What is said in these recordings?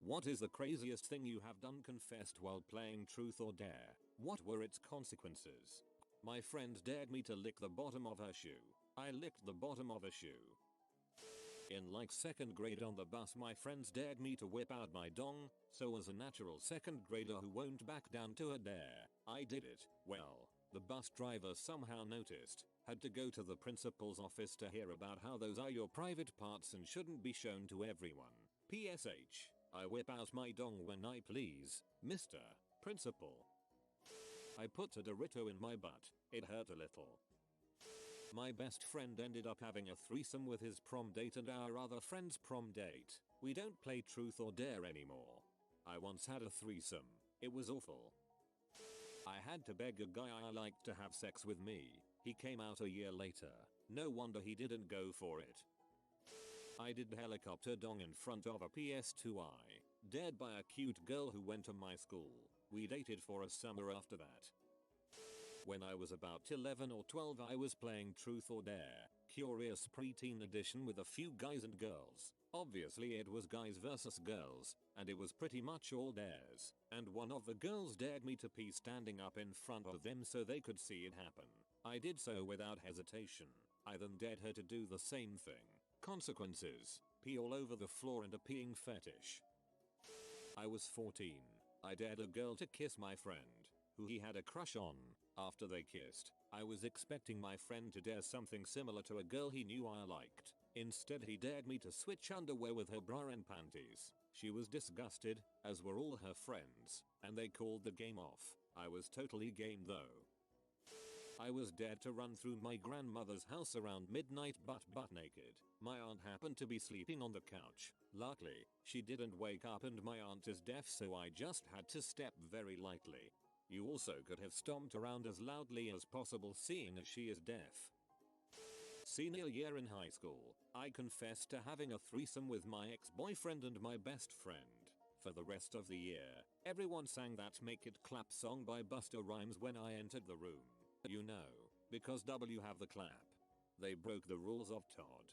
What is the craziest thing you have done confessed while playing Truth or Dare? What were its consequences? My friend dared me to lick the bottom of her shoe. I licked the bottom of a shoe. In like 2nd grade on the bus, my friends dared me to whip out my dong, so as a natural 2nd grader who won't back down to a dare, I did it. Well, the bus driver somehow noticed, had to go to the principal's office to hear about how those are your private parts and shouldn't be shown to everyone. PSH, I whip out my dong when I please, Mr. Principal. I put a Dorito in my butt, it hurt a little. My best friend ended up having a threesome with his prom date and our other friend's prom date. We don't play Truth or Dare anymore. I once had a threesome. It was awful. I had to beg a guy I liked to have sex with me. He came out a year later. No wonder he didn't go for it. I did helicopter dong in front of a PS2I. Dared by a cute girl who went to my school. We dated for a summer after that. When I was about 11 or 12, I was playing Truth or Dare, Curious Preteen Edition with a few guys and girls. Obviously it was guys versus girls, and it was pretty much all dares, and one of the girls dared me to pee standing up in front of them so they could see it happen. I did so without hesitation. I then dared her to do the same thing. Consequences: pee all over the floor and a peeing fetish. I was 14. I dared a girl to kiss my friend, who he had a crush on. After they kissed, I was expecting my friend to dare something similar to a girl he knew I liked. Instead he dared me to switch underwear with her bra and panties. She was disgusted, as were all her friends, and they called the game off. I was totally game though. I was dared to run through my grandmother's house around midnight butt naked. My aunt happened to be sleeping on the couch. Luckily, she didn't wake up and my aunt is deaf, so I just had to step very lightly. You also could have stomped around as loudly as possible seeing as she is deaf. Senior year in high school, I confessed to having a threesome with my ex-boyfriend and my best friend. For the rest of the year, everyone sang that Make It Clap song by Busta Rhymes when I entered the room. You know, because W have the clap. They broke the rules of Todd.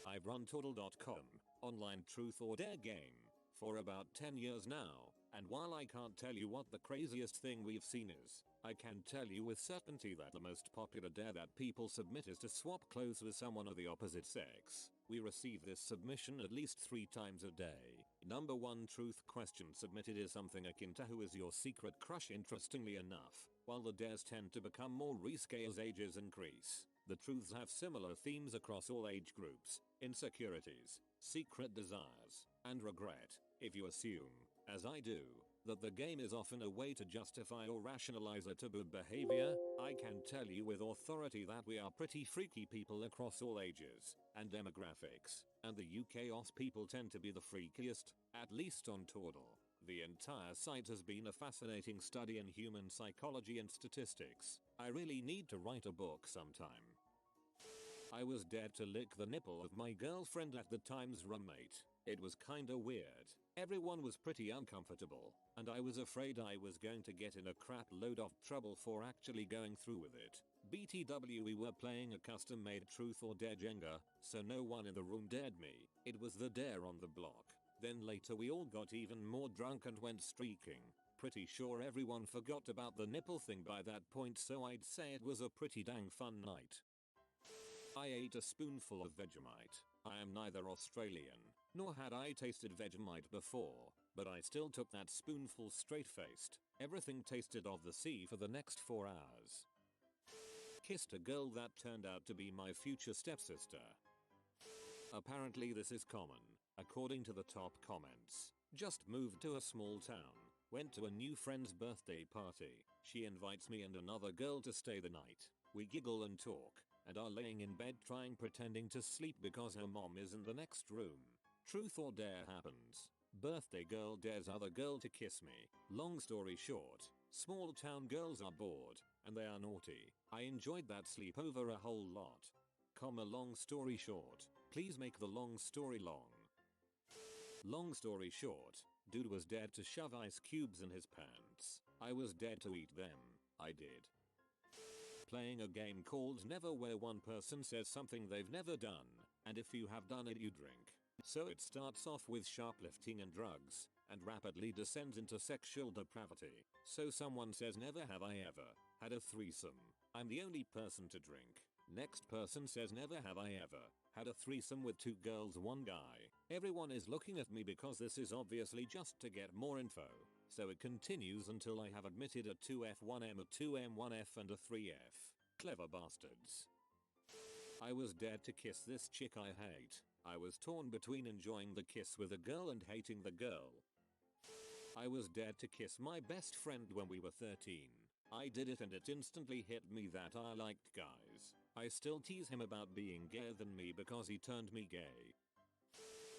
I've run Toddle.com, online Truth or Dare game, for about 10 years now, and while I can't tell you what the craziest thing we've seen is, I can tell you with certainty that the most popular dare that people submit is to swap clothes with someone of the opposite sex. We receive this submission at least 3 times a day. Number 1 truth question submitted is something akin to who is your secret crush. Interestingly enough, while the dares tend to become more risque as ages increase, the truths have similar themes across all age groups: insecurities, secret desires, and regret. If you assume, as I do, that the game is often a way to justify or rationalize a taboo behavior, I can tell you with authority that we are pretty freaky people across all ages and demographics, and the UK Oz people tend to be the freakiest, at least on Toddle. The entire site has been a fascinating study in human psychology and statistics. I really need to write a book sometime. I was dared to lick the nipple of my girlfriend at the time's roommate. It was kinda weird. Everyone was pretty uncomfortable, and I was afraid I was going to get in a crap load of trouble for actually going through with it. BTW, we were playing a custom made Truth or Dare Jenga, so no one in the room dared me. It was the dare on the block. Then later we all got even more drunk and went streaking. Pretty sure everyone forgot about the nipple thing by that point, so I'd say it was a pretty dang fun night. I ate a spoonful of Vegemite. I am neither Australian, nor had I tasted Vegemite before, but I still took that spoonful straight-faced. Everything tasted of the sea for the next 4 hours. Kissed a girl that turned out to be my future stepsister. Apparently this is common, according to the top comments. Just moved to a small town, went to a new friend's birthday party. She invites me and another girl to stay the night. We giggle and talk, and are laying in bed pretending to sleep because her mom is in the next room. Truth or Dare happens. Birthday girl dares other girl to kiss me. Long story short, small town girls are bored, and they are naughty. I enjoyed that sleepover a whole lot. Long story short, please make the long story long. Long story short, dude was dared to shove ice cubes in his pants. I was dared to eat them. I did. Playing a game called Never, where one person says something they've never done, and if you have done it you drink. So it starts off with shoplifting and drugs, and rapidly descends into sexual depravity. So someone says never have I ever had a threesome. I'm the only person to drink. Next person says never have I ever had a threesome with 2 girls 1 guy. Everyone is looking at me because this is obviously just to get more info. So it continues until I have admitted a 2F 1M a 2M 1F and a 3F. Clever bastards. I was dared to kiss this chick I hate. I was torn between enjoying the kiss with a girl and hating the girl. I was dared to kiss my best friend when we were 13. I did it and it instantly hit me that I liked guys. I still tease him about being gayer than me because he turned me gay.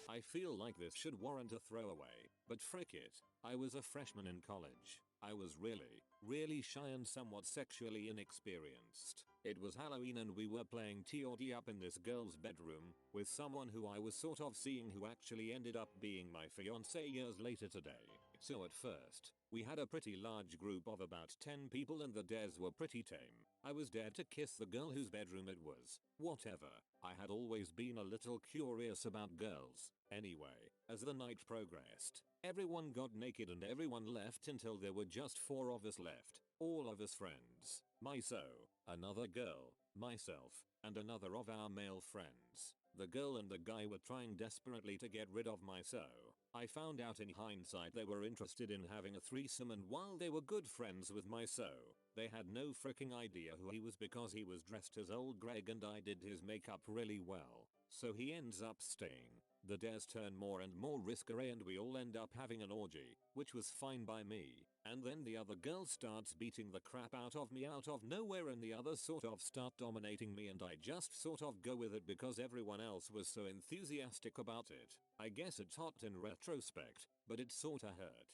I feel like this should warrant a throwaway, but frick it, I was a freshman in college. I was really shy and somewhat sexually inexperienced. It was Halloween and we were playing TOD up in this girl's bedroom with someone who I was sort of seeing who actually ended up being my fiance years later today. So at first, we had a pretty large group of about 10 people and the dares were pretty tame. I was dared to kiss the girl whose bedroom it was. Whatever. I had always been a little curious about girls. Anyway, as the night progressed, everyone got naked and everyone left until there were just 4 of us left. All of us friends. Myso, another girl, myself, and another of our male friends. The girl and the guy were trying desperately to get rid of myso. I found out in hindsight they were interested in having a threesome and while they were good friends with myso, they had no freaking idea who he was because he was dressed as old Greg and I did his makeup really well. So he ends up staying. The dares turn more and more risque and we all end up having an orgy, which was fine by me. And then the other girl starts beating the crap out of me out of nowhere and the others sort of start dominating me and I just sort of go with it because everyone else was so enthusiastic about it. I guess it's hot in retrospect, but it sorta hurt.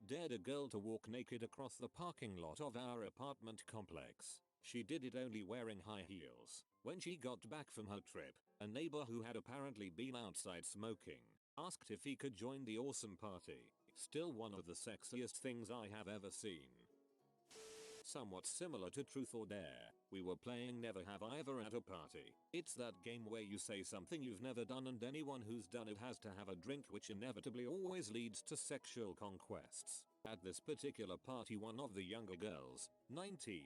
Dared a girl to walk naked across the parking lot of our apartment complex. She did it only wearing high heels. When she got back from her trip, a neighbor who had apparently been outside smoking asked if he could join the awesome party. Still one of the sexiest things I have ever seen. Somewhat similar to Truth or Dare, we were playing Never Have I Ever at a party. It's that game where you say something you've never done and anyone who's done it has to have a drink which inevitably always leads to sexual conquests. At this particular party one of the younger girls, 19,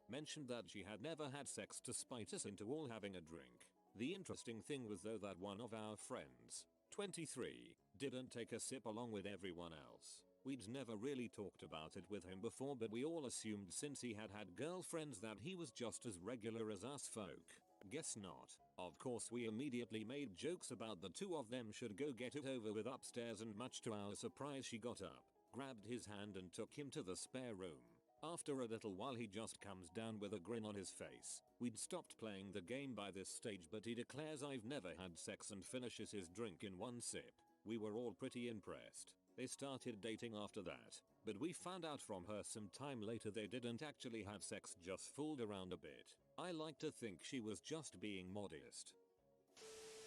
mentioned that she had never had sex to spite us into all having a drink. The interesting thing was though that one of our friends, 23, didn't take a sip along with everyone else. We'd never really talked about it with him before but we all assumed since he had had girlfriends that he was just as regular as us folk. Guess not. Of course we immediately made jokes about the 2 of them should go get it over with upstairs and much to our surprise she got up, grabbed his hand and took him to the spare room. After a little while he just comes down with a grin on his face. We'd stopped playing the game by this stage but he declares I've never had sex and finishes his drink in 1 sip. We were all pretty impressed. They started dating after that, but we found out from her some time later they didn't actually have sex, just fooled around a bit. I like to think she was just being modest.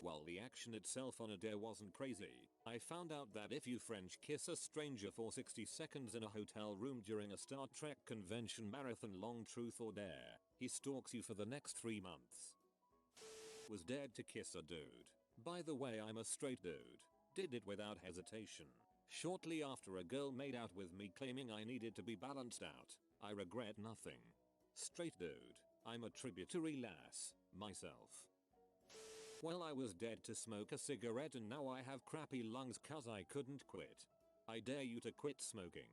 While the action itself on a dare wasn't crazy, I found out that if you French kiss a stranger for 60 seconds in a hotel room during a Star Trek convention marathon long Truth or Dare, he stalks you for the next 3 months. Was dared to kiss a dude. By the way, I'm a straight dude. Did it without hesitation. Shortly after a girl made out with me claiming I needed to be balanced out. I regret nothing. Straight dude. I'm a tributary lass, myself. Well, I was dead to smoke a cigarette and now I have crappy lungs cause I couldn't quit. I dare you to quit smoking.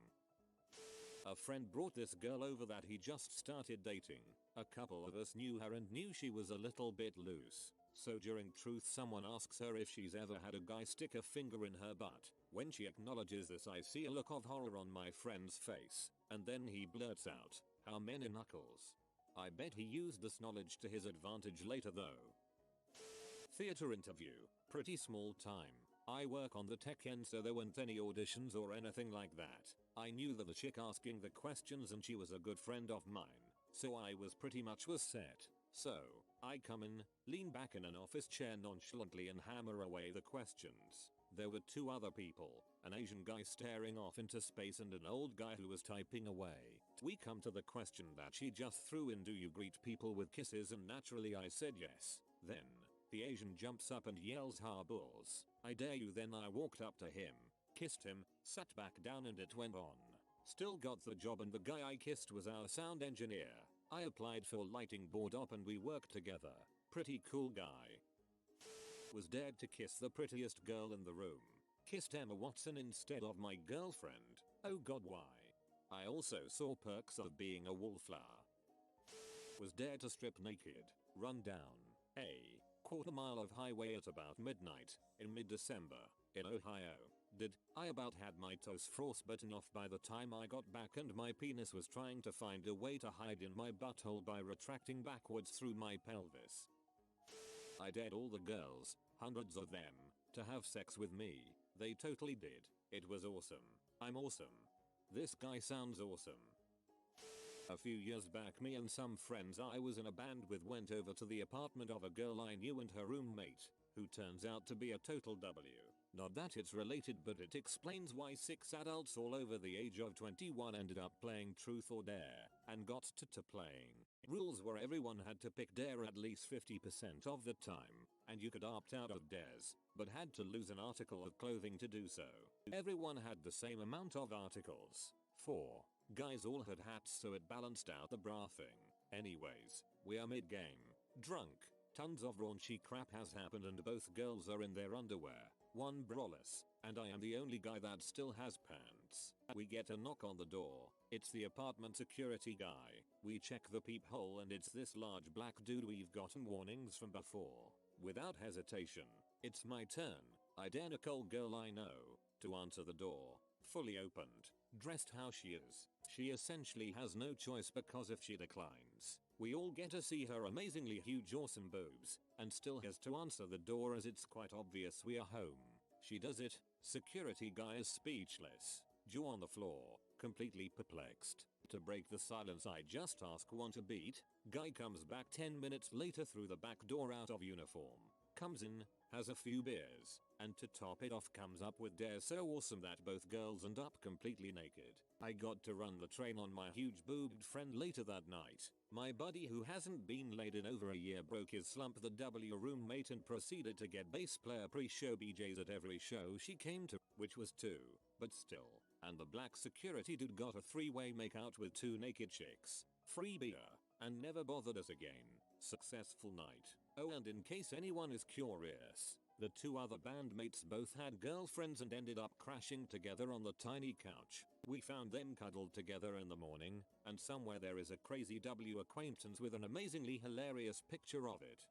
A friend brought this girl over that he just started dating. A couple of us knew her and knew she was a little bit loose. So during Truth someone asks her if she's ever had a guy stick a finger in her butt. When she acknowledges this I see a look of horror on my friend's face. And then he blurts out, "How many knuckles?" I bet he used this knowledge to his advantage later though. Theater interview. Pretty small time. I work on the tech end so there weren't any auditions or anything like that. I knew that the chick asking the questions and she was a good friend of mine. So I was pretty much set. So, I come in, lean back in an office chair nonchalantly and hammer away the questions. There were 2 other people, an Asian guy staring off into space and an old guy who was typing away. We come to the question that she just threw in, do you greet people with kisses, and naturally I said yes. Then, The Asian jumps up and yells "Ha bulls, I dare you." Then I walked up to him, kissed him, sat back down, and it went on. Still got the job, and the guy I kissed was our sound engineer. I applied for lighting board op and we worked together. Pretty cool guy. Was dared to kiss the prettiest girl in the room. Kissed Emma Watson instead of my girlfriend. Oh god, why? I also saw perks of being a wallflower. Was dared to strip naked, run down a quarter-mile of highway at about midnight in mid-December in Ohio. I about had my toes frostbitten off by the time I got back, and my penis was trying to find a way to hide in my butthole by retracting backwards through my pelvis. I dared all the girls, hundreds of them, to have sex with me. They totally did. It was awesome. I'm awesome. This guy sounds awesome. A few years back, me and some friends I was in a band with went over to the apartment of a girl I knew and her roommate, who turns out to be a total W. Not that it's related, but it explains why 6 adults all over the age of 21 ended up playing Truth or Dare and got to playing. Rules were everyone had to pick Dare at least 50% of the time, and you could opt out of Dares, but had to lose an article of clothing to do so. Everyone had the same amount of articles. 4 guys all had hats, so it balanced out the bra thing. Anyways, we are mid-game, drunk. Tons of raunchy crap has happened and both girls are in their underwear, one braless, and I am the only guy that still has pants. We get a knock on the door. It's the apartment security guy. We check the peephole and it's this large black dude we've gotten warnings from before. Without hesitation, it's my turn. I dare Nicole, girl I know, to answer the door. Fully opened, dressed how she is. She essentially has no choice because if she declines, we all get to see her amazingly huge awesome boobs, and still has to answer the door as it's quite obvious we are home. She does it. Security guy is speechless, jaw on the floor, completely perplexed. To break the silence I just ask, want a beat? Guy comes back 10 minutes later through the back door out of uniform. Comes in, has a few beers, and to top it off comes up with Dare so awesome that both girls end up completely naked. I got to run the train on my huge boobed friend later that night. My buddy who hasn't been laid in over a year broke his slump the W roommate and proceeded to get bass player pre-show BJs at every show she came to, which was 2, but still. And the black security dude got a 3-way makeout with 2 naked chicks, free beer, and never bothered us again. Successful night. Oh, and in case anyone is curious, the 2 other bandmates both had girlfriends and ended up crashing together on the tiny couch. We found them cuddled together in the morning, and somewhere there is a crazy W acquaintance with an amazingly hilarious picture of it.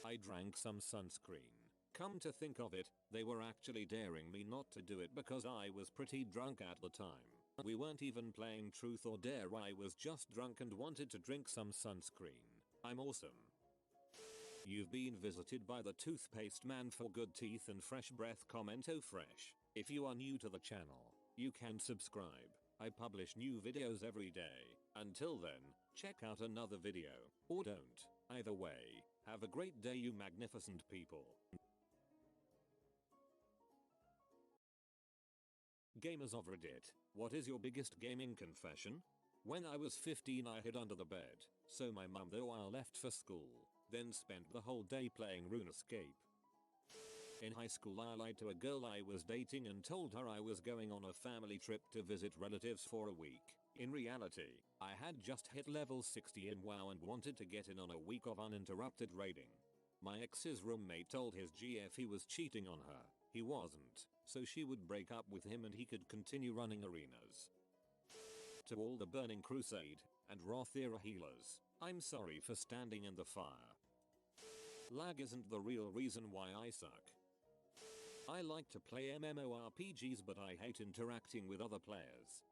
I drank some sunscreen. Come to think of it, they were actually daring me not to do it because I was pretty drunk at the time. We weren't even playing Truth or Dare, I was just drunk and wanted to drink some sunscreen. I'm awesome. You've been visited by the toothpaste man for good teeth and fresh breath. Comment oh fresh. If you are new to the channel, you can subscribe. I publish new videos every day. Until then, check out another video, or don't. Either way, have a great day you magnificent people. Gamers of Reddit, what is your biggest gaming confession? When I was 15 I hid under the bed, so my mum though I left for school, then spent the whole day playing RuneScape. In high school I lied to a girl I was dating and told her I was going on a family trip to visit relatives for a week. In reality, I had just hit level 60 in WoW and wanted to get in on a week of uninterrupted raiding. My ex's roommate told his GF he was cheating on her. He wasn't, so she would break up with him and he could continue running arenas. To all the Burning Crusade and Wrath era healers, I'm sorry for standing in the fire. Lag isn't the real reason why I suck. I like to play MMORPGs but I hate interacting with other players.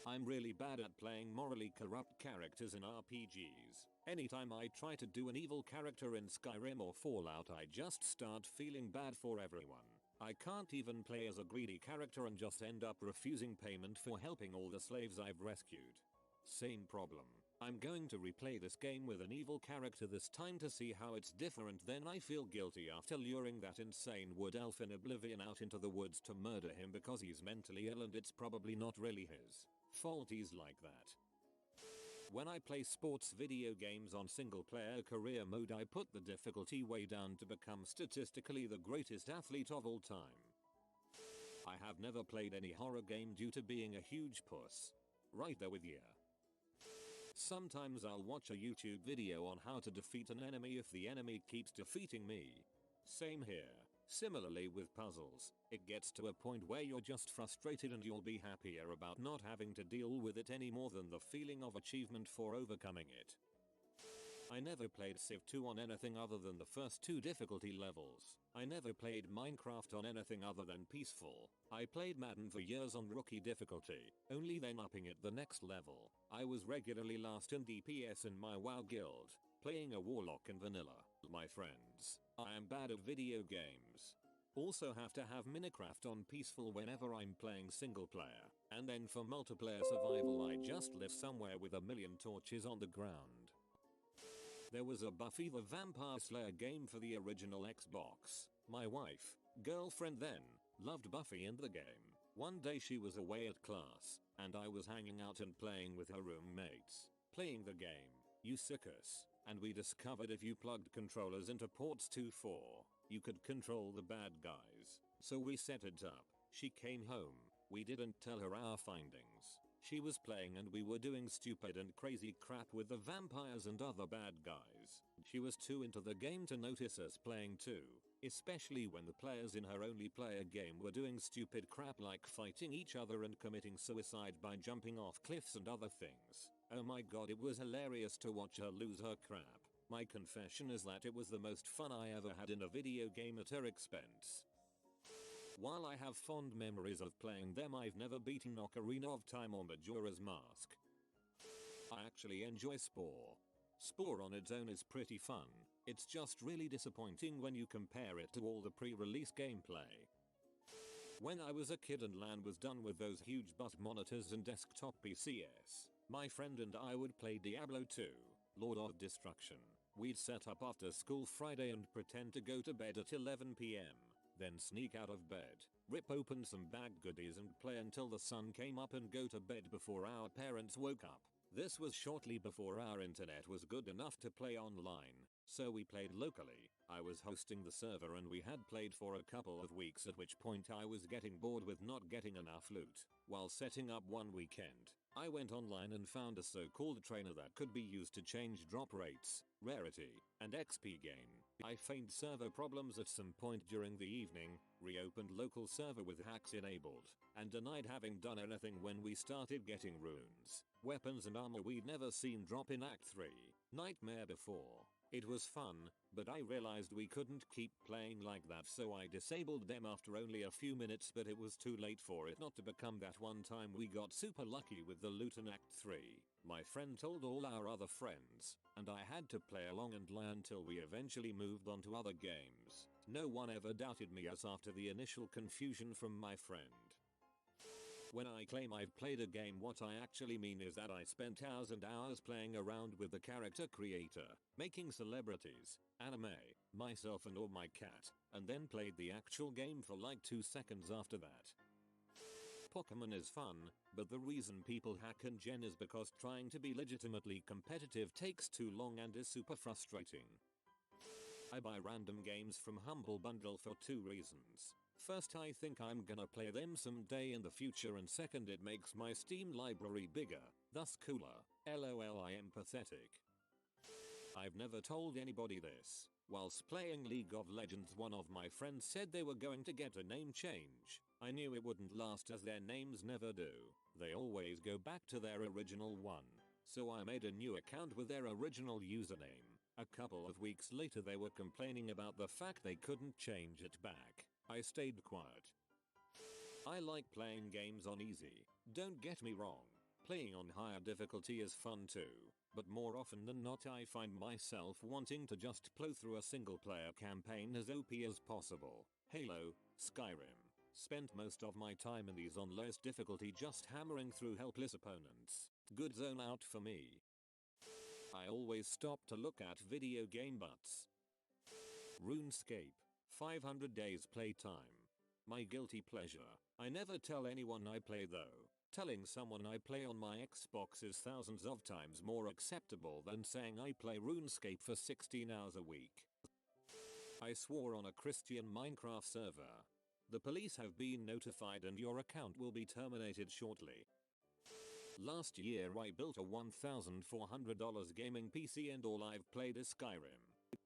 I'm really bad at playing morally corrupt characters in RPGs. Anytime I try to do an evil character in Skyrim or Fallout I just start feeling bad for everyone. I can't even play as a greedy character and just end up refusing payment for helping all the slaves I've rescued. Same problem. I'm going to replay this game with an evil character this time to see how it's different, then I feel guilty after luring that insane wood elf in Oblivion out into the woods to murder him because he's mentally ill and it's probably not really his fault he's like that. When I play sports video games on single player career mode, I put the difficulty way down to become statistically the greatest athlete of all time. I have never played any horror game due to being a huge puss. Right there with ya. Sometimes I'll watch a YouTube video on how to defeat an enemy if the enemy keeps defeating me. Same here. Similarly with puzzles, it gets to a point where you're just frustrated and you'll be happier about not having to deal with it any more than the feeling of achievement for overcoming it. I never played Civ 2 on anything other than the first 2 difficulty levels. I never played Minecraft on anything other than peaceful. I played Madden for years on rookie difficulty, only then upping it the next level. I was regularly last in DPS in my WoW guild, playing a warlock in vanilla. My friends, I am bad at video games. Also have to have Minecraft on peaceful whenever I'm playing single player, and then for multiplayer survival I just live somewhere with a million torches on the ground. There was a Buffy the Vampire Slayer game for the original Xbox. My wife, girlfriend then, loved Buffy and the game. One day she was away at class, and I was hanging out and playing with her roommates. Playing the game, Eucycus, and we discovered if you plugged controllers into ports 2-4, you could control the bad guys. So we set it up. She came home. We didn't tell her our findings. She was playing and we were doing stupid and crazy crap with the vampires and other bad guys. She was too into the game to notice us playing too, especially when the players in her only player game were doing stupid crap like fighting each other and committing suicide by jumping off cliffs and other things. Oh my god, it was hilarious to watch her lose her crap. My confession is that it was the most fun I ever had in a video game at her expense. While I have fond memories of playing them, I've never beaten Ocarina of Time or Majora's Mask. I actually enjoy Spore. Spore on its own is pretty fun, it's just really disappointing when you compare it to all the pre-release gameplay. When I was a kid and LAN was done with those huge butt monitors and desktop PCs, my friend and I would play Diablo 2, Lord of Destruction. We'd set up after school Friday and pretend to go to bed at 11 PM. Then sneak out of bed, rip open some bag goodies and play until the sun came up and go to bed before our parents woke up. This was shortly before our internet was good enough to play online, so we played locally. I was hosting the server and we had played for a couple of weeks, at which point I was getting bored with not getting enough loot. While setting up one weekend, I went online and found a so-called trainer that could be used to change drop rates, rarity, and XP gain. I feigned server problems at some point during the evening, reopened local server with hacks enabled, and denied having done anything when we started getting runes, weapons and armor we'd never seen drop in Act 3, Nightmare before. It was fun, but I realized we couldn't keep playing like that, so I disabled them after only a few minutes, but it was too late for it not to become that one time we got super lucky with the loot in Act 3. My friend told all our other friends, and I had to play along and learn till we eventually moved on to other games. No one ever doubted me as after the initial confusion from my friend. When I claim I've played a game, what I actually mean is that I spent hours and hours playing around with the character creator, making celebrities, anime, myself and or my cat, and then played the actual game for like 2 seconds after that. Pokemon is fun, but the reason people hack and gen is because trying to be legitimately competitive takes too long and is super frustrating. I buy random games from Humble Bundle for 2 reasons. First, I think I'm gonna play them someday in the future, and second, it makes my Steam library bigger, thus cooler. LOL, I am pathetic. I've never told anybody this. Whilst playing League of Legends, one of my friends said they were going to get a name change. I knew it wouldn't last, as their names never do. They always go back to their original one. So I made a new account with their original username. A couple of weeks later they were complaining about the fact they couldn't change it back. I stayed quiet. I like playing games on easy, don't get me wrong. Playing on higher difficulty is fun too, but more often than not I find myself wanting to just plow through a single player campaign as OP as possible. Halo, Skyrim. Spent most of my time in these on lowest difficulty just hammering through helpless opponents. Good zone out for me. I always stop to look at video game butts. RuneScape. 500 days playtime. My guilty pleasure. I never tell anyone I play though. Telling someone I play on my Xbox is thousands of times more acceptable than saying I play RuneScape for 16 hours a week. I swore on a Christian Minecraft server. The police have been notified and your account will be terminated shortly. Last year I built a $1,400 gaming PC and all I've played is Skyrim.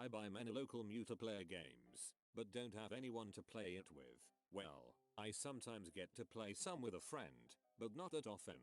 I buy many local multiplayer games, but don't have anyone to play it with. Well, I sometimes get to play some with a friend, but not that often.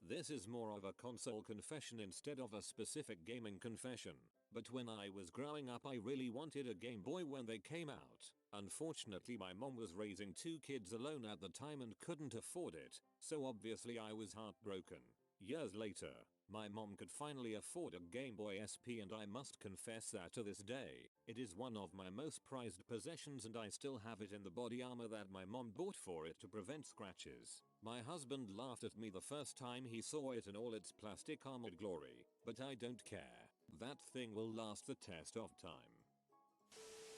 This is more of a console confession instead of a specific gaming confession, but when I was growing up I really wanted a Game Boy when they came out. Unfortunately my mom was raising 2 kids alone at the time and couldn't afford it, so obviously I was heartbroken. Years later, my mom could finally afford a Game Boy SP and I must confess that to this day, it is one of my most prized possessions and I still have it in the body armor that my mom bought for it to prevent scratches. My husband laughed at me the first time he saw it in all its plastic armored glory, but I don't care. That thing will last the test of time.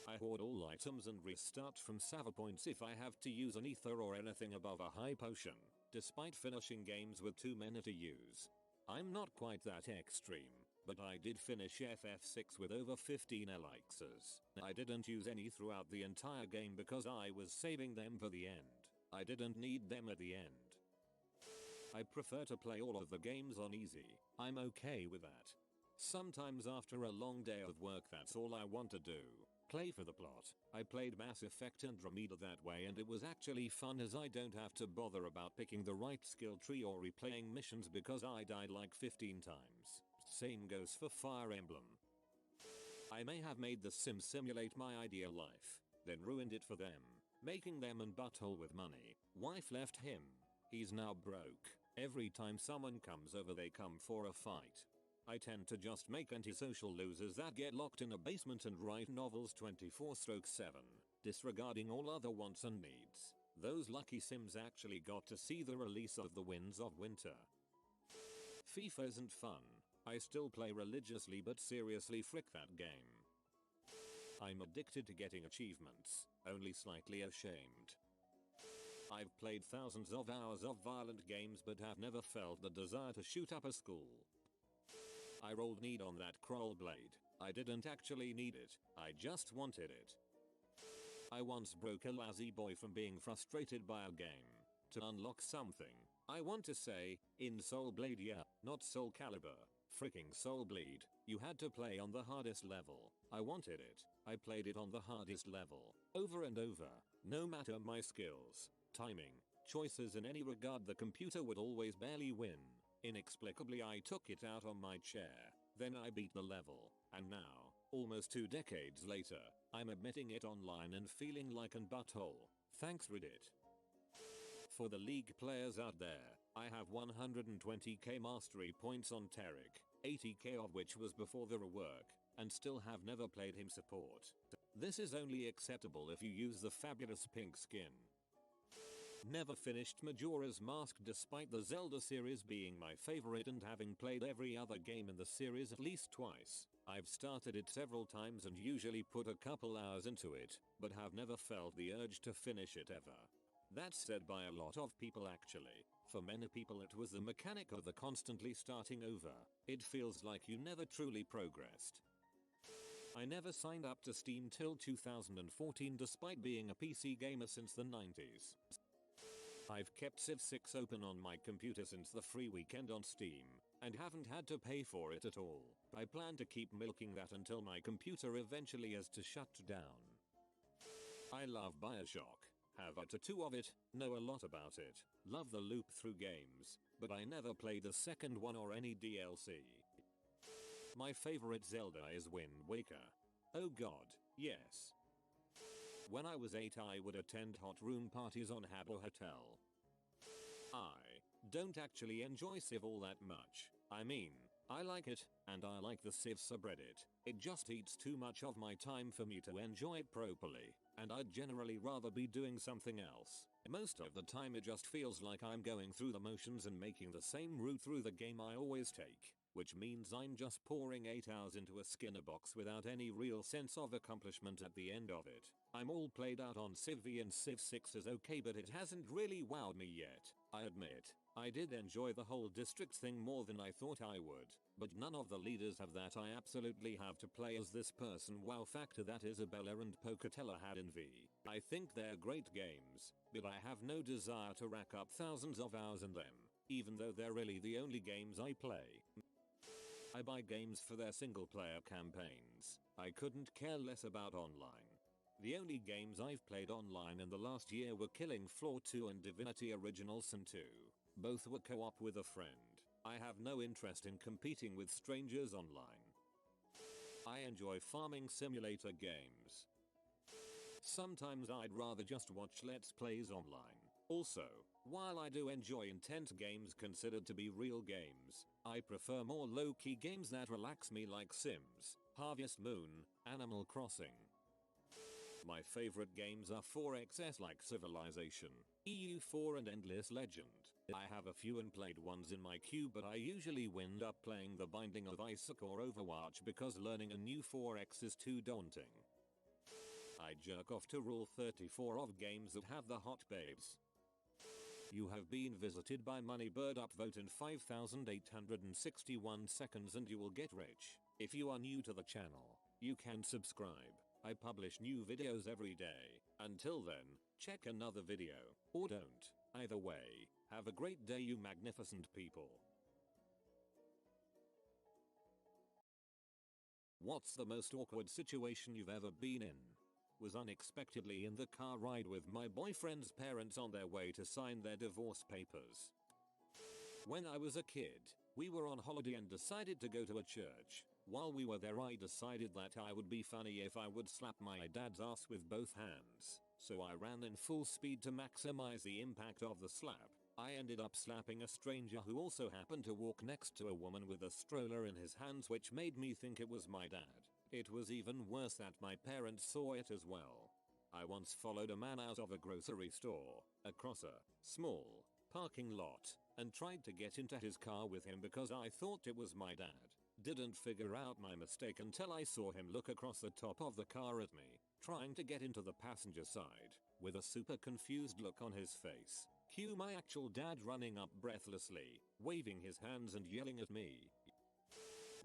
I hoard all items and restart from save points if I have to use an ether or anything above a high potion, despite finishing games with too many to use. I'm not quite that extreme, but I did finish FF6 with over 15 elixirs. I didn't use any throughout the entire game because I was saving them for the end. I didn't need them at the end. I prefer to play all of the games on easy. I'm okay with that. Sometimes after a long day of work that's all I want to do. Play for the plot. I played Mass Effect Andromeda that way and it was actually fun as I don't have to bother about picking the right skill tree or replaying missions because I died like 15 times. Same goes for Fire Emblem. I may have made the Sims simulate my ideal life, then ruined it for them, making them an butthole with money. Wife left him. He's now broke. Every time someone comes over they come for a fight. I tend to just make antisocial losers that get locked in a basement and write novels 24/7, disregarding all other wants and needs. Those lucky Sims actually got to see the release of The Winds of Winter. FIFA isn't fun. I still play religiously but seriously frick that game. I'm addicted to getting achievements, only slightly ashamed. I've played thousands of hours of violent games but have never felt the desire to shoot up a school. I rolled need on that Kroll blade. I didn't actually need it, I just wanted it. I once broke a lazy boy from being frustrated by a game. To unlock something, I want to say, in Soul Blade yeah, not Soul Calibur. Freaking Soul Bleed, you had to play on the hardest level. I wanted it. I played it on the hardest level, over and over. No matter my skills, timing, choices in any regard the computer would always barely win. Inexplicably I took it out on my chair, then I beat the level, and now, almost 2 decades later, I'm admitting it online and feeling like an butthole. Thanks Reddit. For the League players out there, I have 120k mastery points on Taric, 80k of which was before the rework, and still have never played him support. This is only acceptable if you use the fabulous pink skin. Never finished Majora's Mask despite the Zelda series being my favorite and having played every other game in the series at least twice. I've started it several times and usually put a couple hours into it, but have never felt the urge to finish it ever. That's said by a lot of people actually. For many people it was the mechanic of the constantly starting over. It feels like you never truly progressed. I never signed up to Steam till 2014 despite being a PC gamer since the 90s. I've kept Civ 6 open on my computer since the free weekend on Steam, and haven't had to pay for it at all. I plan to keep milking that until my computer eventually has to shut down. I love Bioshock. Have a tattoo of it, know a lot about it, love the loop through games, but I never played the second one or any DLC. My favorite Zelda is Wind Waker. Oh god, yes. When I was 8 I would attend hot room parties on Habbo Hotel. I don't actually enjoy Civ all that much. I mean, I like it, and I like the Civ subreddit. It just eats too much of my time for me to enjoy it properly, and I'd generally rather be doing something else. Most of the time it just feels like I'm going through the motions and making the same route through the game I always take. which means I'm just pouring 8 hours into a Skinner box without any real sense of accomplishment at the end of it. I'm all played out on Civ V and Civ 6 is okay, but it hasn't really wowed me yet. I admit, I did enjoy the whole district thing more than I thought I would, but none of the leaders have that. I absolutely have to play as this person wow factor that Isabella and Pocatella had in V. I think they're great games, but I have no desire to rack up thousands of hours in them, even though they're really the only games I play. I buy games for their single player campaigns. I couldn't care less about online. The only games I've played online in the last year were Killing Floor 2 and Divinity Original Sin 2. Both were co-op with a friend. I have no interest in competing with strangers online. I enjoy farming simulator games. Sometimes I'd rather just watch let's plays online. Also, while I do enjoy intense games considered to be real games, I prefer more low-key games that relax me like Sims, Harvest Moon, Animal Crossing. My favorite games are 4Xs like Civilization, EU4 and Endless Legend. I have a few unplayed ones in my queue, but I usually wind up playing The Binding of Isaac or Overwatch because learning a new 4X is too daunting. I jerk off to Rule 34 of games that have the hot babes. You have been visited by Moneybird, upvote in 5,861 seconds and you will get rich. If you are new to the channel, you can subscribe. I publish new videos every day. Until then, check another video, or don't. Either way, have a great day you magnificent people. What's the most awkward situation you've ever been in? Was unexpectedly in the car ride with my boyfriend's parents on their way to sign their divorce papers. When I was a kid, we were on holiday and decided to go to a church. While we were there, I decided that I would be funny if I would slap my dad's ass with both hands. So I ran in full speed to maximize the impact of the slap. I ended up slapping a stranger who also happened to walk next to a woman with a stroller in his hands, which made me think it was my dad. It was even worse that my parents saw it as well. I once followed a man out of a grocery store, across a small parking lot, and tried to get into his car with him because I thought it was my dad. Didn't figure out my mistake until I saw him look across the top of the car at me, trying to get into the passenger side, with a super confused look on his face. Cue my actual dad running up breathlessly, waving his hands and yelling at me.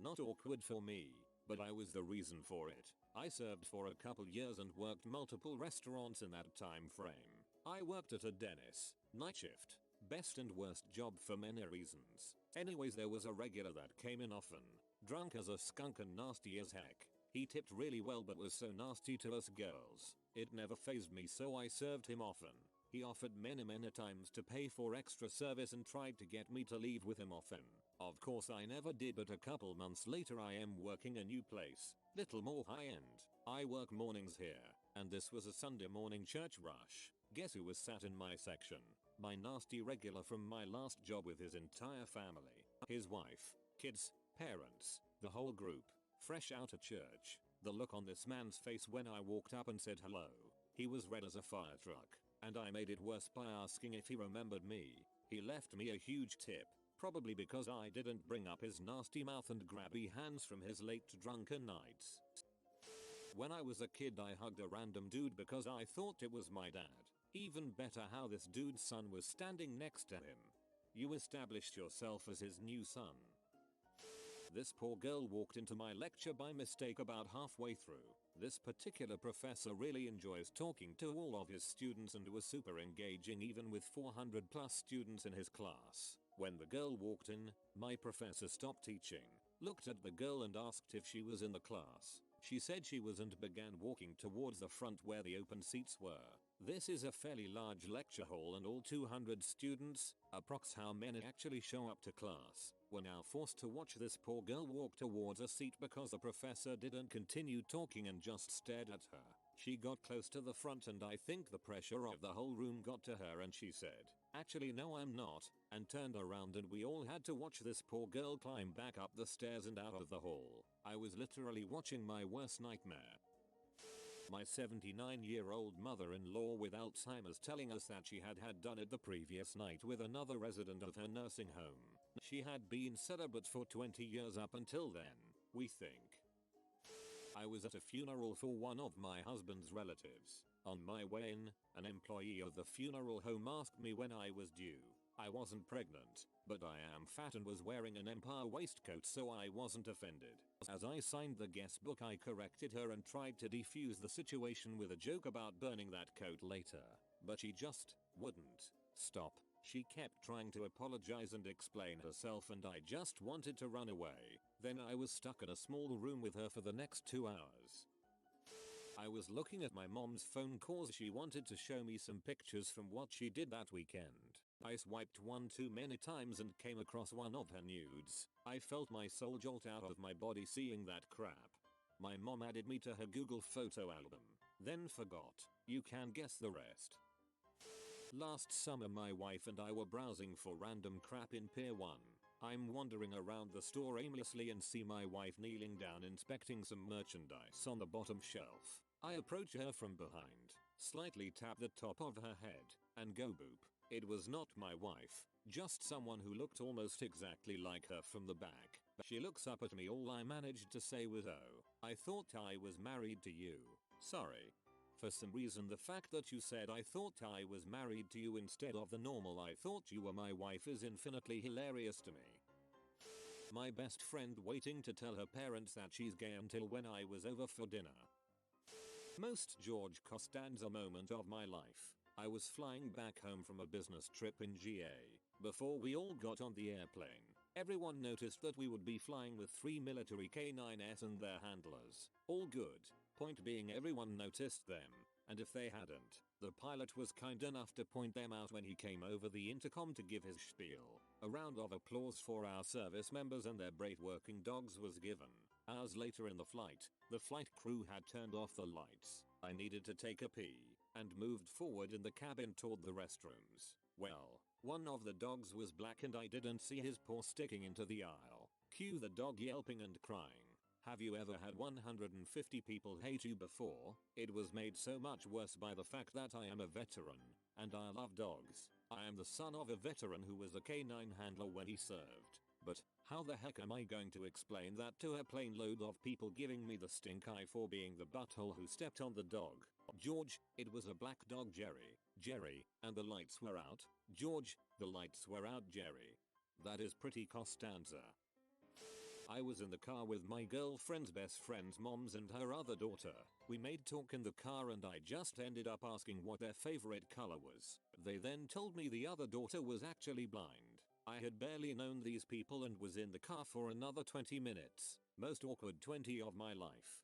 Not awkward for me, but I was the reason for it. I served for a couple years and worked multiple restaurants in that time frame. I worked at a Dennis, night shift. Best and worst job for many reasons. Anyways, there was a regular that came in often, drunk as a skunk and nasty as heck. He tipped really well but was so nasty to us girls. It never fazed me, so I served him often. He offered many times to pay for extra service and tried to get me to leave with him often. Of course I never did, but a couple months later I am working a new place, little more high end. I work mornings here, and this was a Sunday morning church rush. Guess who was sat in my section? My nasty regular from my last job with his entire family. His wife, kids, parents, the whole group, fresh out of church. The look on this man's face when I walked up and said hello. He was red as a fire truck, and I made it worse by asking if he remembered me. He left me a huge tip, probably because I didn't bring up his nasty mouth and grabby hands from his late drunken nights. When I was a kid, I hugged a random dude because I thought it was my dad. Even better how this dude's son was standing next to him. You established yourself as his new son. This poor girl walked into my lecture by mistake about halfway through. This particular professor really enjoys talking to all of his students and was super engaging even with 400 plus students in his class. When the girl walked in, my professor stopped teaching, looked at the girl and asked if she was in the class. She said she was and began walking towards the front where the open seats were. This is a fairly large lecture hall and all 200 students, approx how many actually show up to class, were now forced to watch this poor girl walk towards a seat because the professor didn't continue talking and just stared at her. She got close to the front and I think the pressure of the whole room got to her and she said, "Actually no I'm not," and turned around and we all had to watch this poor girl climb back up the stairs and out of the hall. I was literally watching my worst nightmare. My 79-year-old mother-in-law with Alzheimer's telling us that she had done it the previous night with another resident of her nursing home. She had been celibate for 20 years up until then, we think. I was at a funeral for one of my husband's relatives. On my way in, an employee of the funeral home asked me when I was due. I wasn't pregnant, but I am fat and was wearing an Empire waistcoat, so I wasn't offended. As I signed the guest book, I corrected her and tried to defuse the situation with a joke about burning that coat later, but she just wouldn't stop. She kept trying to apologize and explain herself, and I just wanted to run away. Then I was stuck in a small room with her for the next 2 hours. I was looking at my mom's phone cause she wanted to show me some pictures from what she did that weekend. I swiped one too many times and came across one of her nudes. I felt my soul jolt out of my body seeing that crap. My mom added me to her Google photo album, then forgot. You can guess the rest. Last summer my wife and I were browsing for random crap in Pier 1. I'm wandering around the store aimlessly and see my wife kneeling down inspecting some merchandise on the bottom shelf. I approach her from behind, slightly tap the top of her head, and go boop. It was not my wife, just someone who looked almost exactly like her from the back. She looks up at me, all I managed to say was, "Oh, I thought I was married to you. Sorry." For some reason the fact that you said "I thought I was married to you" instead of the normal "I thought you were my wife" is infinitely hilarious to me. My best friend waiting to tell her parents that she's gay until when I was over for dinner. Most George Costanza moment of my life. I was flying back home from a business trip in GA. Before we all got on the airplane, everyone noticed that we would be flying with 3 military K9s and their handlers. All good. Point being, everyone noticed them, and if they hadn't, the pilot was kind enough to point them out when he came over the intercom to give his spiel. A round of applause for our service members and their brave working dogs was given. Hours later in the flight crew had turned off the lights. I needed to take a pee, and moved forward in the cabin toward the restrooms. Well, one of the dogs was black and I didn't see his paw sticking into the aisle. Cue the dog yelping and crying. Have you ever had 150 people hate you before? It was made so much worse by the fact that I am a veteran, and I love dogs. I am the son of a veteran who was a K9 handler when he served. But how the heck am I going to explain that to a plane load of people giving me the stink eye for being the butthole who stepped on the dog? George, it was a black dog. Jerry, and the lights were out. George, the lights were out. Jerry. That is pretty Costanza. I was in the car with my girlfriend's best friend's moms and her other daughter. We made talk in the car and I just ended up asking what their favorite color was. They then told me the other daughter was actually blind. I had barely known these people and was in the car for another 20 minutes. Most awkward 20 of my life.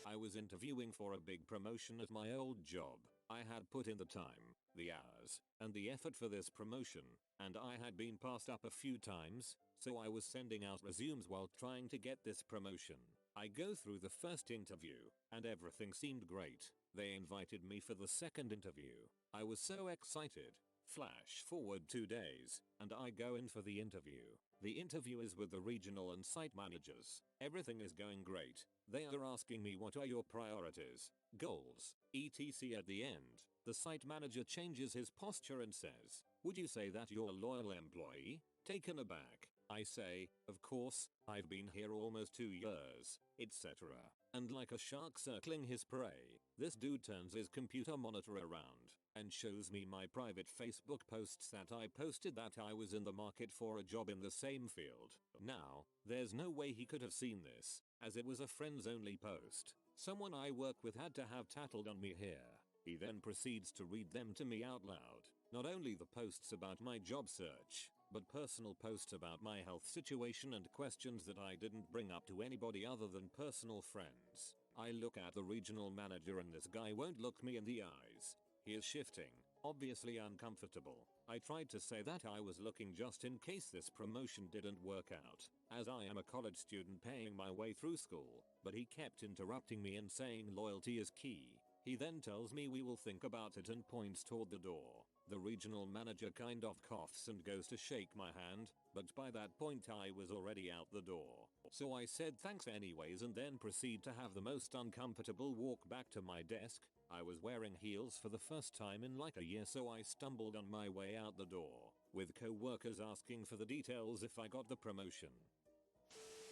I was interviewing for a big promotion at my old job. I had put in the time, the hours, and the effort for this promotion, and I had been passed up a few times, so I was sending out resumes while trying to get this promotion. I go through the first interview, and everything seemed great. They invited me for the second interview. I was so excited. Flash forward 2 days, and I go in for the interview. The interview is with the regional and site managers. Everything is going great. They are asking me what are your priorities, goals, etc. At the end, the site manager changes his posture and says, "Would you say that you're a loyal employee?" Taken aback, I say, "Of course, I've been here almost 2 years, etc." And like a shark circling his prey, this dude turns his computer monitor around and shows me my private Facebook posts that I posted that I was in the market for a job in the same field. Now, there's no way he could have seen this, as it was a friends only post. Someone I work with had to have tattled on me here. He then proceeds to read them to me out loud. Not only the posts about my job search, but personal posts about my health situation and questions that I didn't bring up to anybody other than personal friends. I look at the regional manager and this guy won't look me in the eyes. He is shifting, obviously uncomfortable. I tried to say that I was looking just in case this promotion didn't work out, as I am a college student paying my way through school, but he kept interrupting me and saying loyalty is key. He then tells me we will think about it and points toward the door. The regional manager kind of coughs and goes to shake my hand, but by that point I was already out the door. So I said thanks anyways and then proceed to have the most uncomfortable walk back to my desk. I was wearing heels for the first time in like a year, so I stumbled on my way out the door, with co-workers asking for the details if I got the promotion.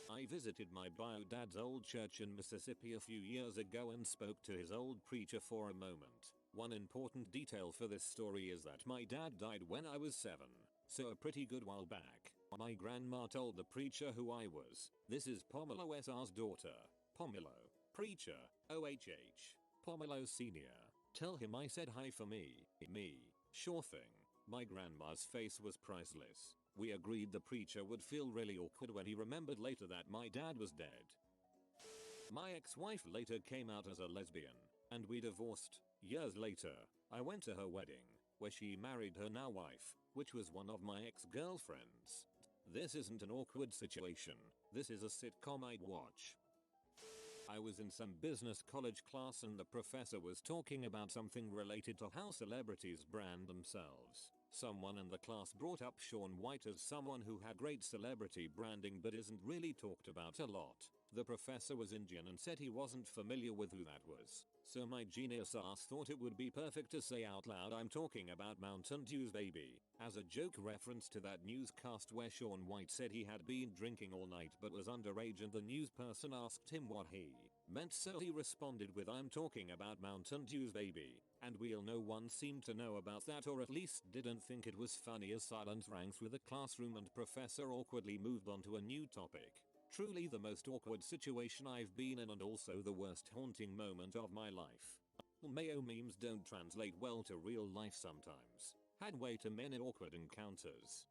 I visited my bio dad's old church in Mississippi a few years ago and spoke to his old preacher for a moment. One important detail for this story is that my dad died when I was 7, so a pretty good while back. My grandma told the preacher who I was. This is Pomelo S.R.'s daughter. Pomelo. Preacher. OHH. Pomelo Sr. Tell him I said hi for me. Me. Sure thing. My grandma's face was priceless. We agreed the preacher would feel really awkward when he remembered later that my dad was dead. My ex-wife later came out as a lesbian, and we divorced. Years later, I went to her wedding, where she married her now wife, which was one of my ex-girlfriends. This isn't an awkward situation, this is a sitcom I'd watch. I was in some business college class and the professor was talking about something related to how celebrities brand themselves. Someone in the class brought up Shaun White as someone who had great celebrity branding but isn't really talked about a lot. The professor was Indian and said he wasn't familiar with who that was. So my genius ass thought it would be perfect to say out loud I'm talking about Mountain Dew's Baby, as a joke reference to that newscast where Shaun White said he had been drinking all night but was underage and the news person asked him what he meant, so he responded with I'm talking about Mountain Dew's Baby, and no one seemed to know about that, or at least didn't think it was funny, as silence rang through the classroom and professor awkwardly moved on to a new topic. Truly the most awkward situation I've been in and also the worst haunting moment of my life. Mayo memes don't translate well to real life sometimes. Had way too many awkward encounters.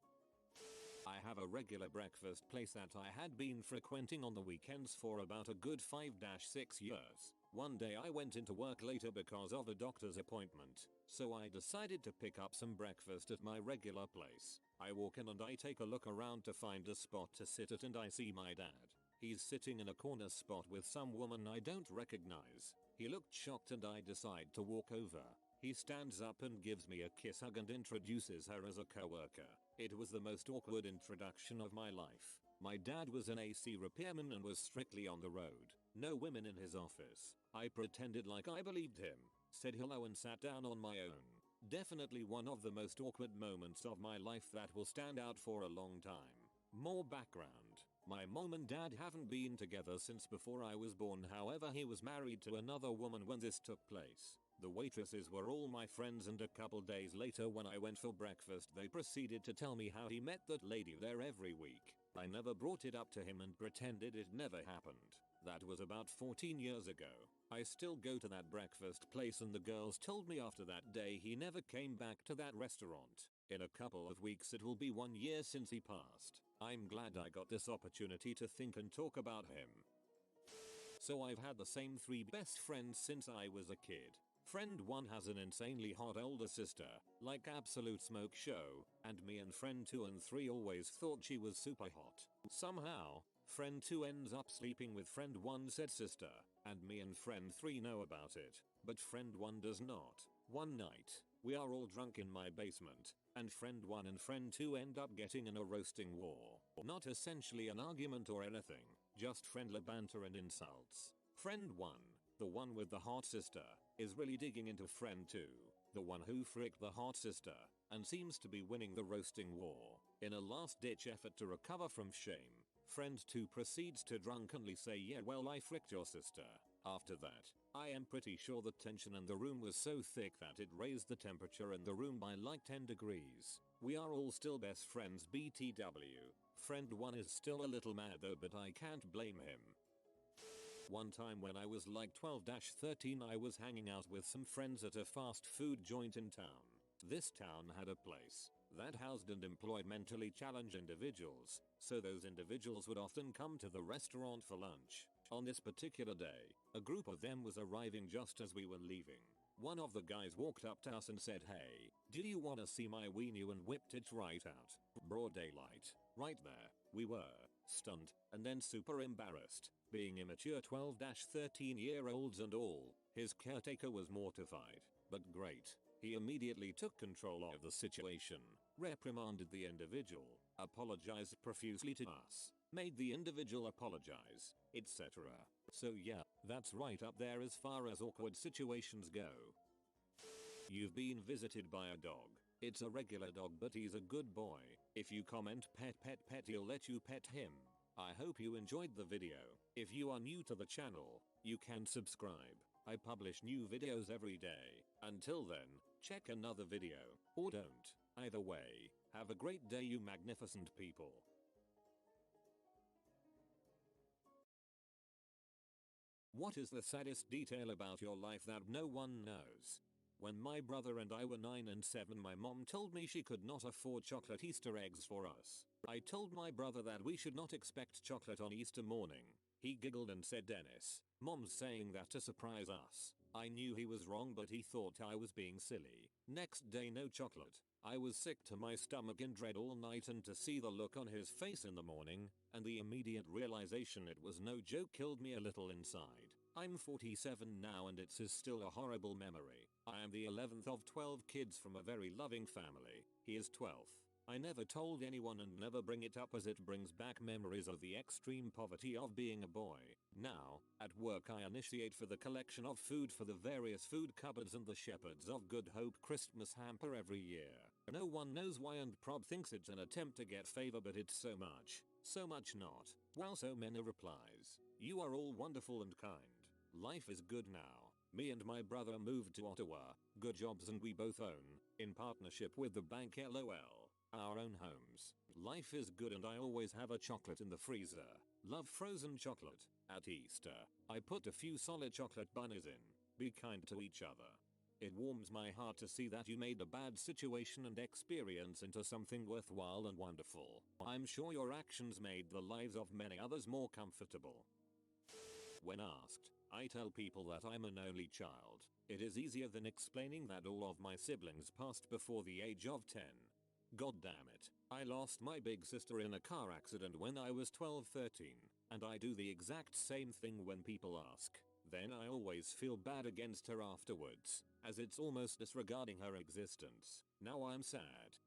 I have a regular breakfast place that I had been frequenting on the weekends for about a good 5-6 years. One day I went into work later because of a doctor's appointment, so I decided to pick up some breakfast at my regular place. I walk in and I take a look around to find a spot to sit at, and I see my dad. He's sitting in a corner spot with some woman I don't recognize. He looked shocked and I decide to walk over. He stands up and gives me a kiss hug and introduces her as a coworker. It was the most awkward introduction of my life. My dad was an AC repairman and was strictly on the road. No women in his office. I pretended like I believed him, said hello and sat down on my own. Definitely one of the most awkward moments of my life that will stand out for a long time. More background. My mom and dad haven't been together since before I was born, however he was married to another woman when this took place. The waitresses were all my friends, and a couple days later when I went for breakfast they proceeded to tell me how he met that lady there every week. I never brought it up to him and pretended it never happened. That was about 14 years ago. I still go to that breakfast place and the girls told me after that day he never came back to that restaurant. In a couple of weeks it will be 1 year since he passed. I'm glad I got this opportunity to think and talk about him. So I've had the same 3 best friends since I was a kid. Friend 1 has an insanely hot older sister, like absolute smoke show, and me and friend 2 and 3 always thought she was super hot. Somehow, friend 2 ends up sleeping with friend 1's said sister, and me and friend 3 know about it, but friend 1 does not. One night, we are all drunk in my basement, and friend 1 and friend 2 end up getting in a roasting war. Not essentially an argument or anything, just friendly banter and insults. Friend 1, the one with the hot sister, is really digging into friend 2, the one who fricked the hot sister, and seems to be winning the roasting war. In a last-ditch effort to recover from shame, friend 2 proceeds to drunkenly say, yeah well I fricked your sister. After that, I am pretty sure the tension in the room was so thick that it raised the temperature in the room by like 10 degrees. We are all still best friends BTW. Friend 1 is still a little mad though, but I can't blame him. One time when I was like 12-13 I was hanging out with some friends at a fast food joint in town. This town had a place that housed and employed mentally challenged individuals, so those individuals would often come to the restaurant for lunch. On this particular day, a group of them was arriving just as we were leaving. One of the guys walked up to us and said, hey, do you wanna see my weenie, and whipped it right out. Broad daylight. Right there. We were stunned, and then super embarrassed. Being immature 12-13 year olds and all, his caretaker was mortified, but great. He immediately took control of the situation, reprimanded the individual, apologized profusely to us, made the individual apologize, etc. So yeah, that's right up there as far as awkward situations go. You've been visited by a dog. It's a regular dog but he's a good boy. If you comment pet pet pet he'll let you pet him. I hope you enjoyed the video. If you are new to the channel, you can subscribe. I publish new videos every day. Until then, check another video, or don't. Either way, have a great day you magnificent people. What is the saddest detail about your life that no one knows? When my brother and I were 9 and 7, my mom told me she could not afford chocolate Easter eggs for us. I told my brother that we should not expect chocolate on Easter morning. He giggled and said, "Dennis, mom's saying that to surprise us." I knew he was wrong but he thought I was being silly. Next day no chocolate. I was sick to my stomach in dread all night, and to see the look on his face in the morning, and the immediate realization it was no joke killed me a little inside. I'm 47 now and it's still a horrible memory. I am the 11th of 12 kids from a very loving family. He is 12th. I never told anyone and never bring it up as it brings back memories of the extreme poverty of being a boy. Now, at work I initiate for the collection of food for the various food cupboards and the Shepherds of Good Hope Christmas hamper every year. No one knows why and prob thinks it's an attempt to get favor, but it's so much not. While so many replies, "You are all wonderful and kind. Life is good now. Me and my brother moved to Ottawa, good jobs and we both own, in partnership with the bank LOL, our own homes. Life is good and I always have a chocolate in the freezer. Love frozen chocolate. At Easter, I put a few solid chocolate bunnies in. Be kind to each other. It warms my heart to see that you made a bad situation and experience into something worthwhile and wonderful. I'm sure your actions made the lives of many others more comfortable." When asked, I tell people that I'm an only child. It is easier than explaining that all of my siblings passed before the age of 10. God damn it. I lost my big sister in a car accident when I was 12-13, and I do the exact same thing when people ask. Then I always feel bad against her afterwards, as it's almost disregarding her existence. Now I'm sad.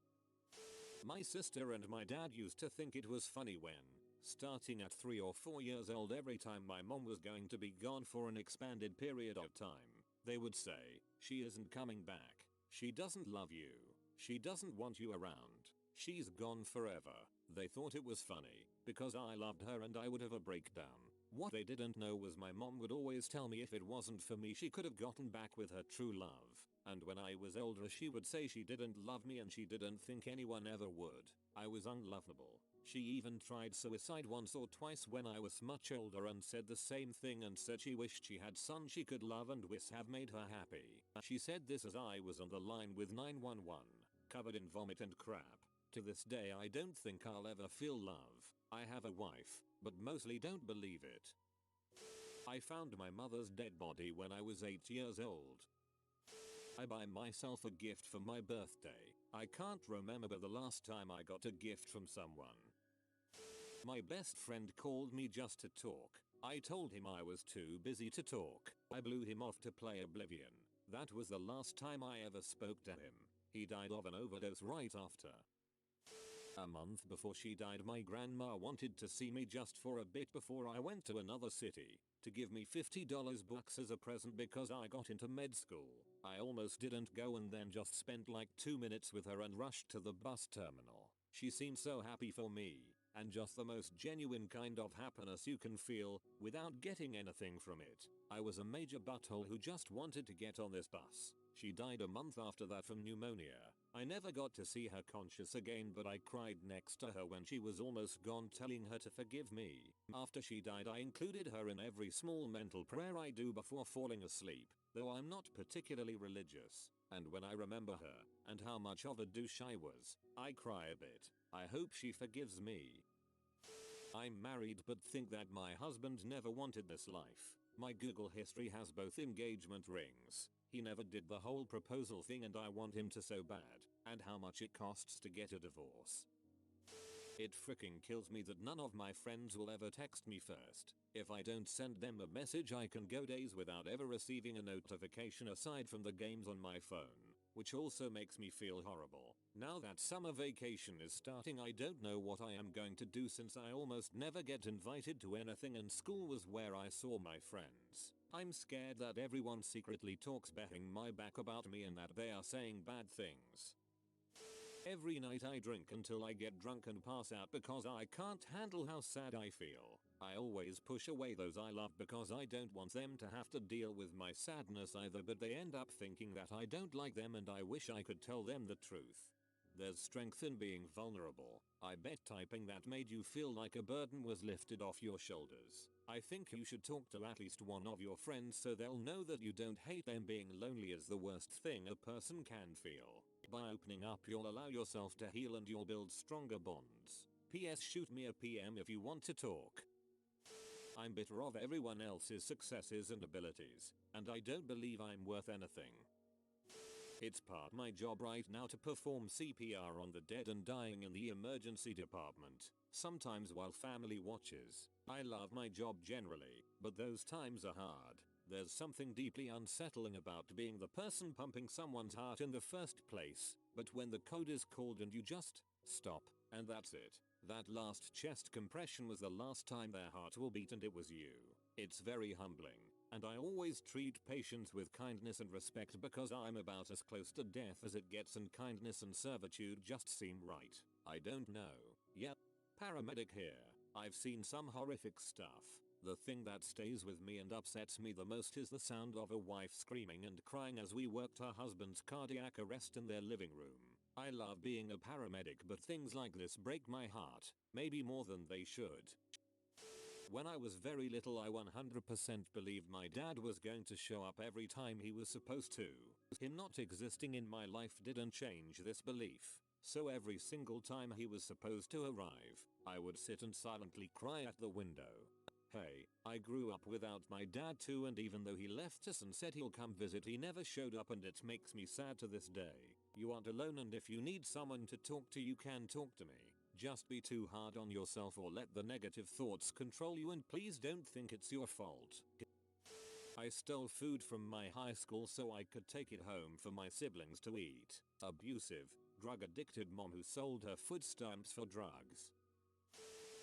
My sister and my dad used to think it was funny when, starting at 3 or 4 years old, every time my mom was going to be gone for an expanded period of time, they would say, "She isn't coming back. She doesn't love you. She doesn't want you around. She's gone forever." They thought it was funny, because I loved her and I would have a breakdown. What they didn't know was my mom would always tell me if it wasn't for me she could have gotten back with her true love. And when I was older she would say she didn't love me and she didn't think anyone ever would. I was unlovable. She even tried suicide once or twice when I was much older and said the same thing and said she wished she had son she could love and wish have made her happy. She said this as I was on the line with 911, covered in vomit and crap. To this day I don't think I'll ever feel love. I have a wife, but mostly don't believe it. I found my mother's dead body when I was 8 years old. I buy myself a gift for my birthday. I can't remember the last time I got a gift from someone. My best friend called me just to talk. I told him I was too busy to talk. I blew him off to play Oblivion. That was the last time I ever spoke to him. He died of an overdose right after. A month before she died, my grandma wanted to see me just for a bit before I went to another city, to give me $50 bucks as a present because I got into med school. I almost didn't go and then just spent like 2 minutes with her and rushed to the bus terminal. She seemed so happy for me, and just the most genuine kind of happiness you can feel without getting anything from it. I was a major butthole who just wanted to get on this bus. She died a month after that from pneumonia. I never got to see her conscious again, but I cried next to her when she was almost gone, telling her to forgive me. After she died I included her in every small mental prayer I do before falling asleep, though I'm not particularly religious. And when I remember her, and how much of a douche I was, I cry a bit. I hope she forgives me. I'm married but think that my husband never wanted this life. My Google history has both engagement rings. He never did the whole proposal thing and I want him to so bad. And how much it costs to get a divorce. It freaking kills me that none of my friends will ever text me first. If I don't send them a message I can go days without ever receiving a notification aside from the games on my phone. which also makes me feel horrible. Now that summer vacation is starting, I don't know what I am going to do since I almost never get invited to anything and school was where I saw my friends. I'm scared that everyone secretly talks behind my back about me and that they are saying bad things. Every night I drink until I get drunk and pass out because I can't handle how sad I feel. I always push away those I love because I don't want them to have to deal with my sadness either, but they end up thinking that I don't like them and I wish I could tell them the truth. There's strength in being vulnerable. I bet typing that made you feel like a burden was lifted off your shoulders. I think you should talk to at least one of your friends so they'll know that you don't hate them. Being lonely is the worst thing a person can feel. By opening up you'll allow yourself to heal and you'll build stronger bonds. PS, shoot me a PM if you want to talk. I'm bitter of everyone else's successes and abilities, and I don't believe I'm worth anything. It's part my job right now to perform CPR on the dead and dying in the emergency department, sometimes while family watches. I love my job generally, but those times are hard. There's something deeply unsettling about being the person pumping someone's heart in the first place, but when the code is called and you just stop, and that's it. That last chest compression was the last time their heart will beat and it was you. It's very humbling, and I always treat patients with kindness and respect because I'm about as close to death as it gets and kindness and servitude just seem right. I don't know. Yep. Paramedic here. I've seen some horrific stuff. The thing that stays with me and upsets me the most is the sound of a wife screaming and crying as we worked her husband's cardiac arrest in their living room. I love being a paramedic, but things like this break my heart, maybe more than they should. When I was very little I 100% believed my dad was going to show up every time he was supposed to. Him not existing in my life didn't change this belief. So every single time he was supposed to arrive, I would sit and silently cry at the window. Hey, I grew up without my dad too, and even though he left us and said he'll come visit, he never showed up and it makes me sad to this day. You aren't alone, and if you need someone to talk to you can talk to me. Just be too hard on yourself or let the negative thoughts control you, and please don't think it's your fault. I stole food from my high school so I could take it home for my siblings to eat. Abusive, drug-addicted mom who sold her food stamps for drugs.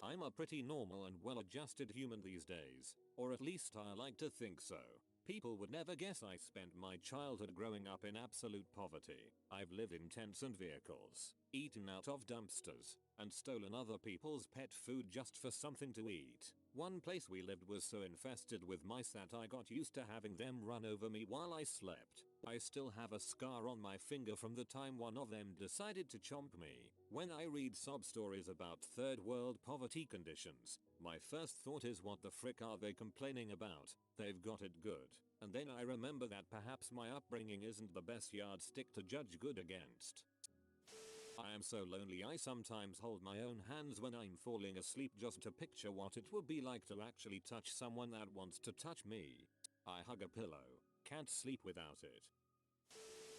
I'm a pretty normal and well-adjusted human these days, or at least I like to think so. People would never guess I spent my childhood growing up in absolute poverty. I've lived in tents and vehicles, eaten out of dumpsters, and stolen other people's pet food just for something to eat. One place we lived was so infested with mice that I got used to having them run over me while I slept. I still have a scar on my finger from the time one of them decided to chomp me. When I read sob stories about third world poverty conditions, my first thought is, what the frick are they complaining about? They've got it good. And then I remember that perhaps my upbringing isn't the best yardstick to judge good against. I am so lonely I sometimes hold my own hands when I'm falling asleep just to picture what it would be like to actually touch someone that wants to touch me. I hug a pillow. Can't sleep without it.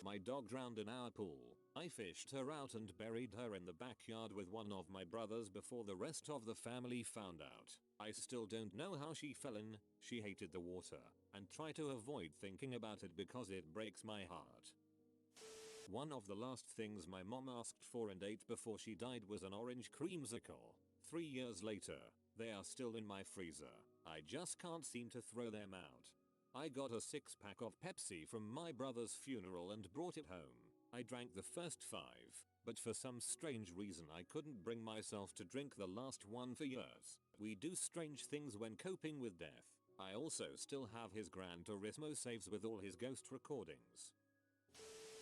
My dog drowned in our pool. I fished her out and buried her in the backyard with one of my brothers before the rest of the family found out. I still don't know how she fell in. She hated the water and try to avoid thinking about it because it breaks my heart. One of the last things my mom asked for and ate before she died was an orange creamsicle. 3 years later, they are still in my freezer. I just can't seem to throw them out. I got a 6-pack of Pepsi from my brother's funeral and brought it home. I drank the first 5, but for some strange reason I couldn't bring myself to drink the last one for years. We do strange things when coping with death. I also still have his Gran Turismo saves with all his ghost recordings.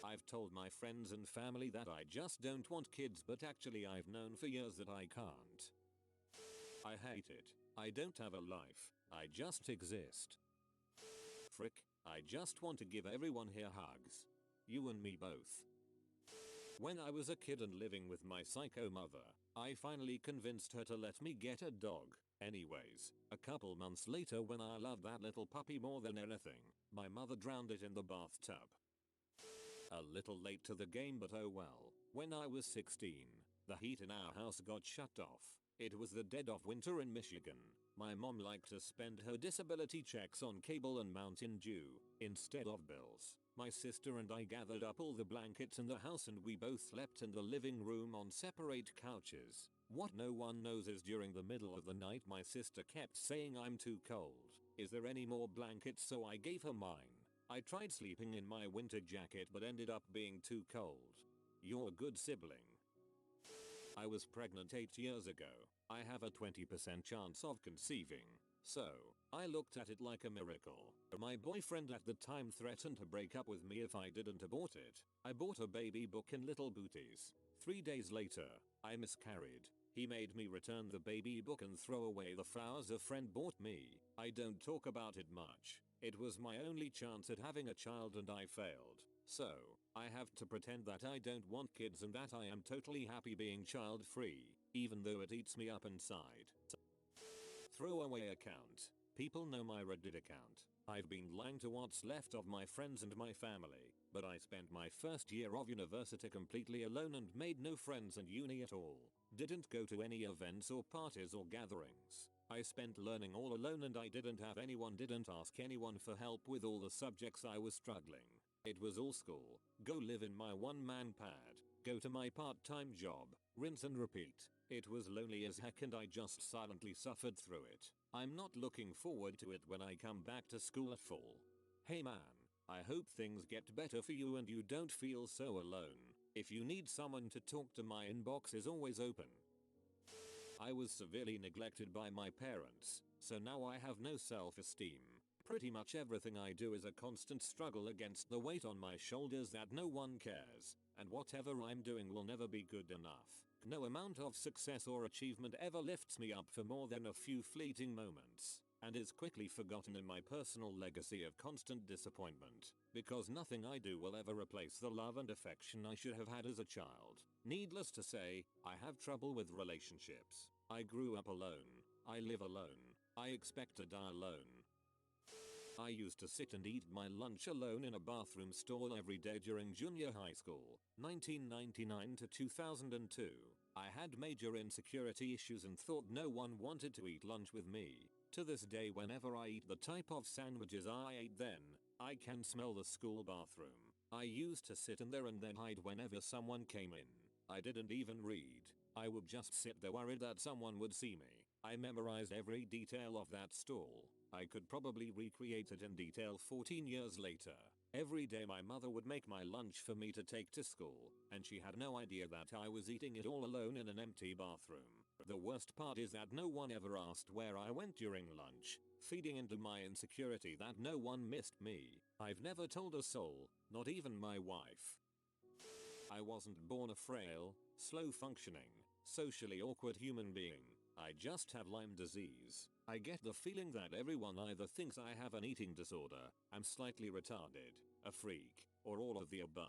I've told my friends and family that I just don't want kids, but actually I've known for years that I can't. I hate it. I don't have a life. I just exist. Frick, I just want to give everyone here hugs. You and me both. When I was a kid and living with my psycho mother, I finally convinced her to let me get a dog. Anyways, a couple months later, when I loved that little puppy more than anything, my mother drowned it in the bathtub. A little late to the game, but oh well. When I was 16, the heat in our house got shut off. It was the dead of winter in Michigan. My mom liked to spend her disability checks on cable and Mountain Dew instead of bills. My sister and I gathered up all the blankets in the house and we both slept in the living room on separate couches. What no one knows is during the middle of the night my sister kept saying I'm too cold. Is there any more blankets? So I gave her mine. I tried sleeping in my winter jacket but ended up being too cold. You're a good sibling. I was pregnant 8 years ago. I have a 20% chance of conceiving. So, I looked at it like a miracle. My boyfriend at the time threatened to break up with me if I didn't abort it. I bought a baby book in little booties. 3 days later, I miscarried. He made me return the baby book and throw away the flowers a friend bought me. I don't talk about it much. It was my only chance at having a child and I failed. So, I have to pretend that I don't want kids and that I am totally happy being child free, even though it eats me up inside. Throwaway account. People know my Reddit account. I've been lying to what's left of my friends and my family, but I spent my first year of university completely alone and made no friends in uni at all. Didn't go to any events or parties or gatherings. I spent learning all alone and I didn't have anyone, didn't ask anyone for help with all the subjects I was struggling. It was all school, go live in my one-man pad, go to my part-time job, rinse and repeat. It was lonely as heck and I just silently suffered through it. I'm not looking forward to it when I come back to school at fall. Hey man, I hope things get better for you and you don't feel so alone. If you need someone to talk to, my inbox is always open. I was severely neglected by my parents, so now I have no self-esteem. Pretty much everything I do is a constant struggle against the weight on my shoulders that no one cares, and whatever I'm doing will never be good enough. No amount of success or achievement ever lifts me up for more than a few fleeting moments, and is quickly forgotten in my personal legacy of constant disappointment, because nothing I do will ever replace the love and affection I should have had as a child. Needless to say, I have trouble with relationships. I grew up alone. I live alone. I expect to die alone. I used to sit and eat my lunch alone in a bathroom stall every day during junior high school, 1999 to 2002. I had major insecurity issues and thought no one wanted to eat lunch with me. To this day, whenever I eat the type of sandwiches I ate then, I can smell the school bathroom. I used to sit in there and then hide whenever someone came in. I didn't even read. I would just sit there worried that someone would see me. I memorized every detail of that stall. I could probably recreate it in detail 14 years later. Every day my mother would make my lunch for me to take to school, and she had no idea that I was eating it all alone in an empty bathroom. The worst part is that no one ever asked where I went during lunch, feeding into my insecurity that no one missed me. I've never told a soul, not even my wife. I wasn't born a frail, slow functioning, socially awkward human being. I just have Lyme disease. I get the feeling that everyone either thinks I have an eating disorder, I'm slightly retarded, a freak, or all of the above.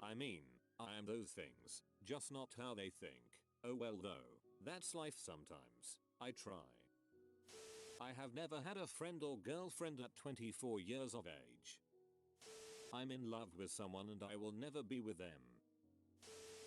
I mean, I am those things, just not how they think. Oh well though, that's life sometimes. I try. I have never had a friend or girlfriend at 24 years of age. I'm in love with someone and I will never be with them.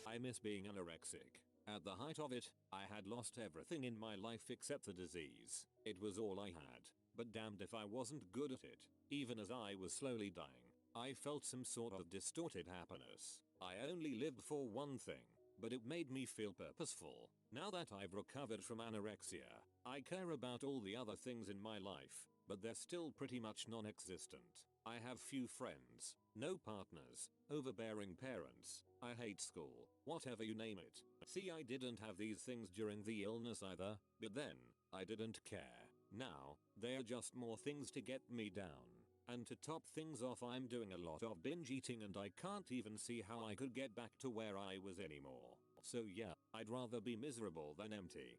I miss being anorexic. At the height of it, I had lost everything in my life except the disease. It was all I had, but damned if I wasn't good at it. Even as I was slowly dying, I felt some sort of distorted happiness. I only lived for one thing, but it made me feel purposeful. Now that I've recovered from anorexia, I care about all the other things in my life, but they're still pretty much non-existent. I have few friends, no partners, overbearing parents. I hate school, whatever you name it. See, I didn't have these things during the illness either, but then, I didn't care. Now, they're just more things to get me down. And to top things off, I'm doing a lot of binge eating and I can't even see how I could get back to where I was anymore. So yeah, I'd rather be miserable than empty.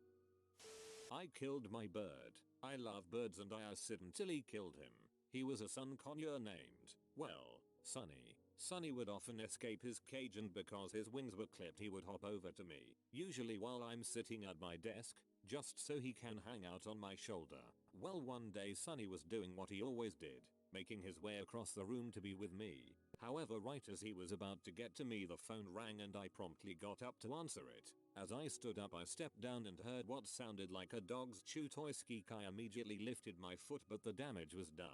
I killed my bird. I love birds and I accidentally killed him. He was a sun conure named, well, Sunny. Sunny would often escape his cage and because his wings were clipped he would hop over to me, usually while I'm sitting at my desk, just so he can hang out on my shoulder. Well, one day Sunny was doing what he always did, making his way across the room to be with me. However, right as he was about to get to me, the phone rang and I promptly got up to answer it. As I stood up I stepped down and heard what sounded like a dog's chew toy squeak. I immediately lifted my foot but the damage was done.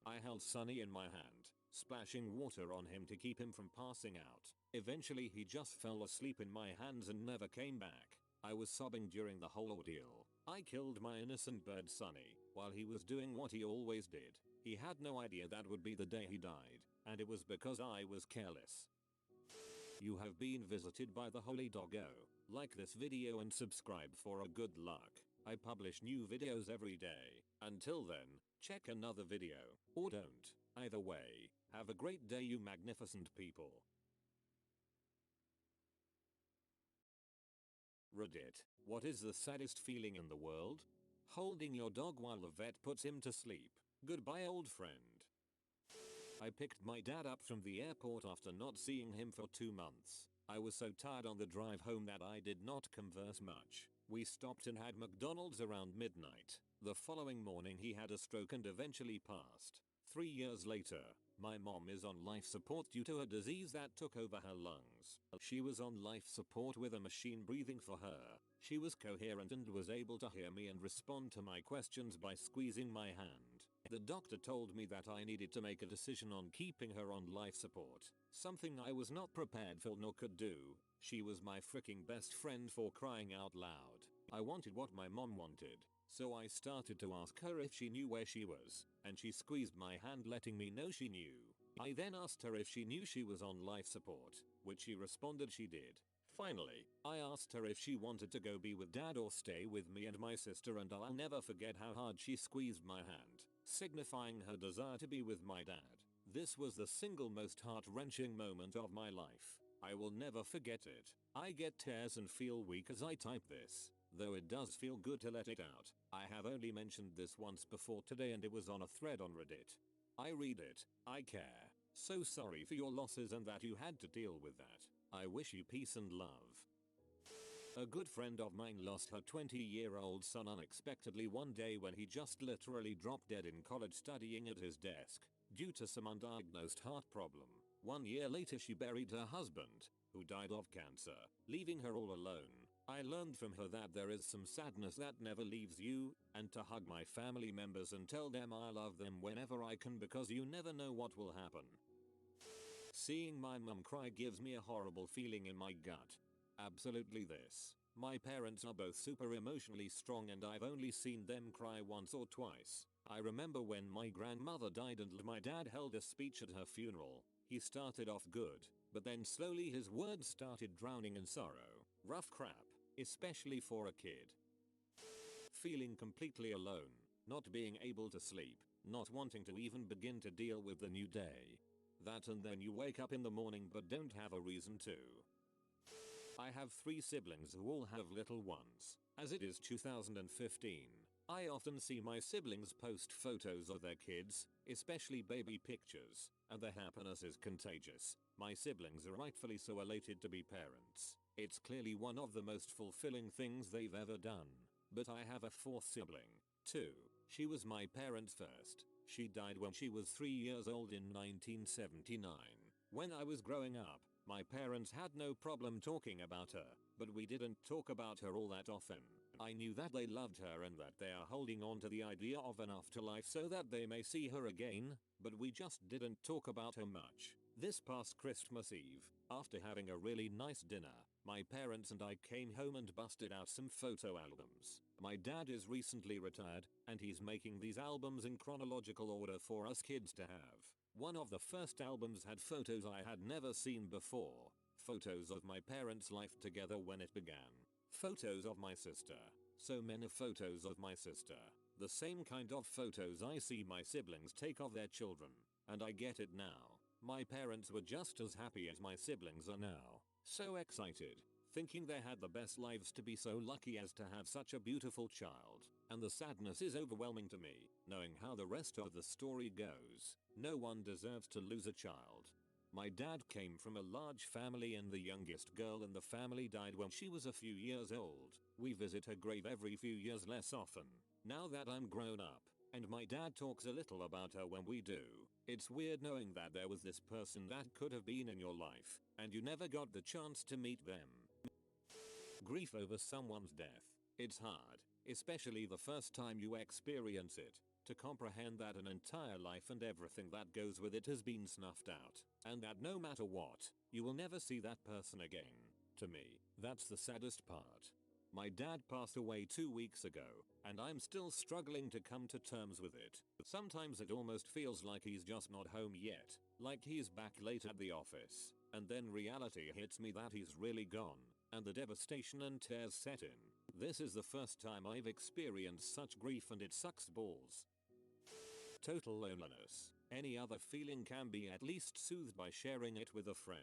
I held Sonny in my hand, splashing water on him to keep him from passing out. Eventually he just fell asleep in my hands and never came back. I was sobbing during the whole ordeal. I killed my innocent bird Sonny while he was doing what he always did. He had no idea that would be the day he died, and it was because I was careless. You have been visited by the Holy Doggo. Like this video and subscribe for a good luck. I publish new videos every day. Until then, check another video, or don't. Either way, have a great day you magnificent people. Reddit, what is the saddest feeling in the world? Holding your dog while the vet puts him to sleep. Goodbye old friend. I picked my dad up from the airport after not seeing him for 2 months. I was so tired on the drive home that I did not converse much. We stopped and had McDonald's around midnight. The following morning he had a stroke and eventually passed. 3 years later, my mom is on life support due to a disease that took over her lungs. She was on life support with a machine breathing for her. She was coherent and was able to hear me and respond to my questions by squeezing my hand. The doctor told me that I needed to make a decision on keeping her on life support, something I was not prepared for nor could do. She was my freaking best friend for crying out loud. I wanted what my mom wanted. So I started to ask her if she knew where she was, and she squeezed my hand letting me know she knew. I then asked her if she knew she was on life support, which she responded she did. Finally, I asked her if she wanted to go be with dad or stay with me and my sister, and I'll never forget how hard she squeezed my hand, signifying her desire to be with my dad. This was the single most heart-wrenching moment of my life. I will never forget it. I get tears and feel weak as I type this. Though it does feel good to let it out. I have only mentioned this once before today and it was on a thread on Reddit. I read it. I care. So sorry for your losses and that you had to deal with that. I wish you peace and love. A good friend of mine lost her 20-year-old son unexpectedly one day when he just literally dropped dead in college studying at his desk due to some undiagnosed heart problem. 1 year later she buried her husband, who died of cancer, leaving her all alone. I learned from her that there is some sadness that never leaves you, and to hug my family members and tell them I love them whenever I can because you never know what will happen. Seeing my mum cry gives me a horrible feeling in my gut. Absolutely this. My parents are both super emotionally strong and I've only seen them cry once or twice. I remember when my grandmother died and my dad held a speech at her funeral. He started off good, but then slowly his words started drowning in sorrow. Rough crap, especially for a kid. Feeling completely alone, not being able to sleep, not wanting to even begin to deal with the new day. That and then you wake up in the morning but don't have a reason to. I have 3 siblings who all have little ones. As it is 2015, I often see my siblings post photos of their kids, especially baby pictures, and the happiness is contagious. My siblings are rightfully so elated to be parents. It's clearly one of the most fulfilling things they've ever done. But I have a 4th sibling, too. She was my parents' first. She died when she was 3 years old in 1979. When I was growing up, my parents had no problem talking about her, but we didn't talk about her all that often. I knew that they loved her and that they are holding on to the idea of an afterlife so that they may see her again, but we just didn't talk about her much. This past Christmas Eve, after having a really nice dinner, my parents and I came home and busted out some photo albums. My dad is recently retired, and he's making these albums in chronological order for us kids to have. One of the first albums had photos I had never seen before. Photos of my parents' life together when it began. Photos of my sister. So many photos of my sister. The same kind of photos I see my siblings take of their children. And I get it now. My parents were just as happy as my siblings are now. So excited, thinking they had the best lives to be so lucky as to have such a beautiful child. And the sadness is overwhelming to me, knowing how the rest of the story goes. No one deserves to lose a child. My dad came from a large family and the youngest girl in the family died when she was a few years old. We visit her grave every few years less often. Now that I'm grown up, and my dad talks a little about her when we do, it's weird knowing that there was this person that could have been in your life, and you never got the chance to meet them. Grief over someone's death. It's hard, especially the first time you experience it, to comprehend that an entire life and everything that goes with it has been snuffed out, and that no matter what, you will never see that person again. To me, that's the saddest part. My dad passed away 2 weeks ago, and I'm still struggling to come to terms with it. Sometimes it almost feels like he's just not home yet, like he's back late at the office, and then reality hits me that he's really gone, and the devastation and tears set in. This is the first time I've experienced such grief and it sucks balls. Total loneliness. Any other feeling can be at least soothed by sharing it with a friend.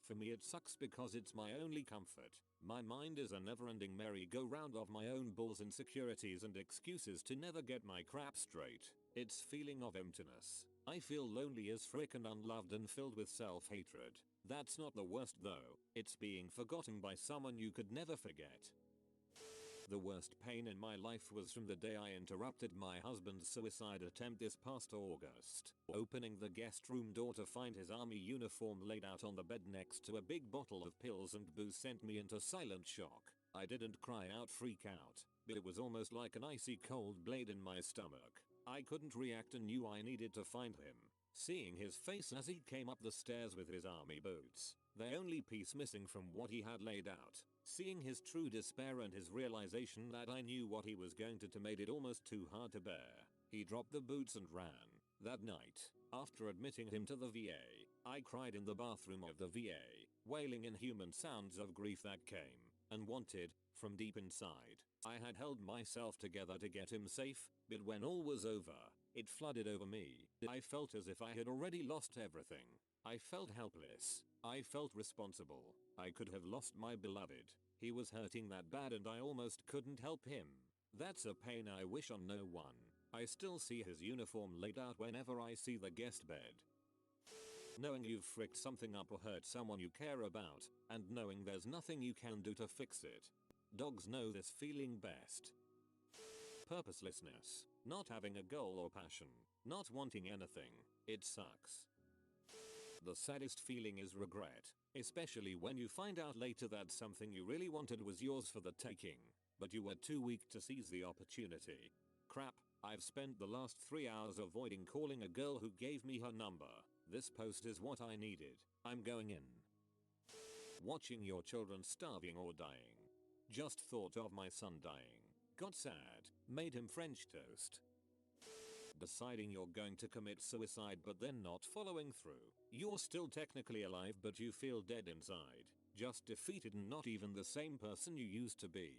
For me it sucks because it's my only comfort. My mind is a never-ending merry-go-round of my own balls, insecurities and excuses to never get my crap straight. It's feeling of emptiness. I feel lonely as frick and unloved and filled with self-hatred. That's not the worst though. It's being forgotten by someone you could never forget. The worst pain in my life was from the day I interrupted my husband's suicide attempt this past August. Opening the guest room door to find his army uniform laid out on the bed next to a big bottle of pills and booze sent me into silent shock. I didn't cry out, freak out, but it was almost like an icy cold blade in my stomach. I couldn't react and knew I needed to find him. Seeing his face as he came up the stairs with his army boots, the only piece missing from what he had laid out. Seeing his true despair and his realization that I knew what he was going to made it almost too hard to bear. He dropped the boots and ran. That night, after admitting him to the VA, I cried in the bathroom of the VA, wailing inhuman sounds of grief that came and wanted from deep inside. I had held myself together to get him safe, but when all was over, it flooded over me. I felt as if I had already lost everything. I felt helpless. I felt responsible. I could have lost my beloved. He was hurting that bad and I almost couldn't help him. That's a pain I wish on no one. I still see his uniform laid out whenever I see the guest bed. Knowing you've fricked something up or hurt someone you care about, and knowing there's nothing you can do to fix it. Dogs know this feeling best. Purposelessness. Not having a goal or passion. Not wanting anything. It sucks. The saddest feeling is regret, especially when you find out later that something you really wanted was yours for the taking, but you were too weak to seize the opportunity. Crap, I've spent the last 3 hours avoiding calling a girl who gave me her number. This post is what I needed. I'm going in. Watching your children starving or dying. Just thought of my son dying. Got sad. Made him French toast. Deciding you're going to commit suicide but then not following through. You're still technically alive but you feel dead inside. Just defeated and not even the same person you used to be.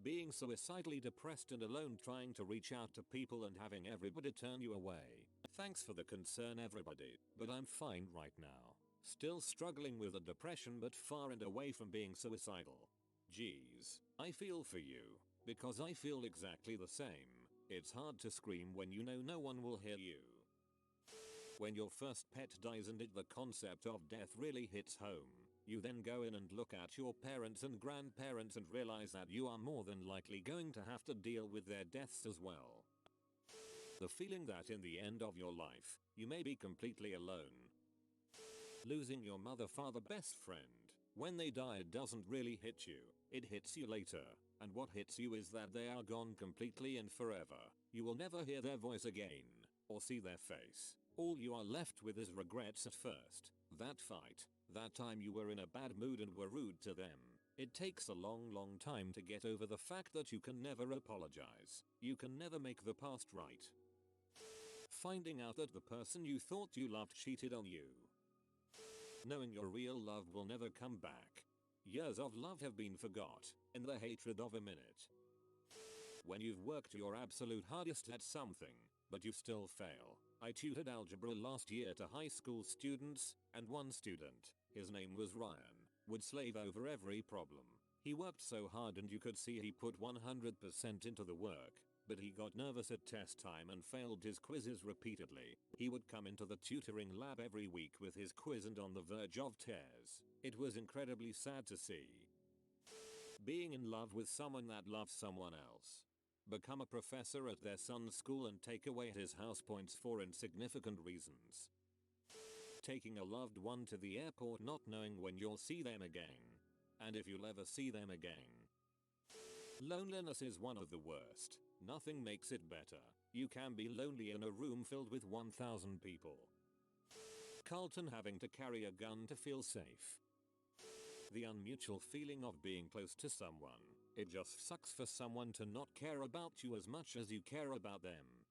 Being suicidally depressed and alone, trying to reach out to people and having everybody turn you away. Thanks for the concern everybody, but I'm fine right now. Still struggling with the depression but far and away from being suicidal. Geez, I feel for you, because I feel exactly the same. It's hard to scream when you know no one will hear you. When your first pet dies and the concept of death really hits home, you then go in and look at your parents and grandparents and realize that you are more than likely going to have to deal with their deaths as well. The feeling that in the end of your life, you may be completely alone. Losing your mother, father, best friend. When they die it doesn't really hit you, it hits you later. And what hits you is that they are gone completely and forever. You will never hear their voice again, or see their face. All you are left with is regrets at first. That fight, that time you were in a bad mood and were rude to them. It takes a long time to get over the fact that you can never apologize. You can never make the past right. Finding out that the person you thought you loved cheated on you. Knowing your real love will never come back. Years of love have been forgot in the hatred of a minute. When you've worked your absolute hardest at something, but you still fail. I tutored algebra last year to high school students, and one student, his name was Ryan, would slave over every problem. He worked so hard and you could see he put 100% into the work, but he got nervous at test time and failed his quizzes repeatedly. He would come into the tutoring lab every week with his quiz and on the verge of tears. It was incredibly sad to see. Being in love with someone that loves someone else. Become a professor at their son's school and take away his house points for insignificant reasons. Taking a loved one to the airport not knowing when you'll see them again. and if you'll ever see them again. Loneliness is one of the worst. Nothing makes it better. You can be lonely in a room filled with 1,000 people. Carlton having to carry a gun to feel safe. The unmutual feeling of being close to someone. It just sucks for someone to not care about you as much as you care about them.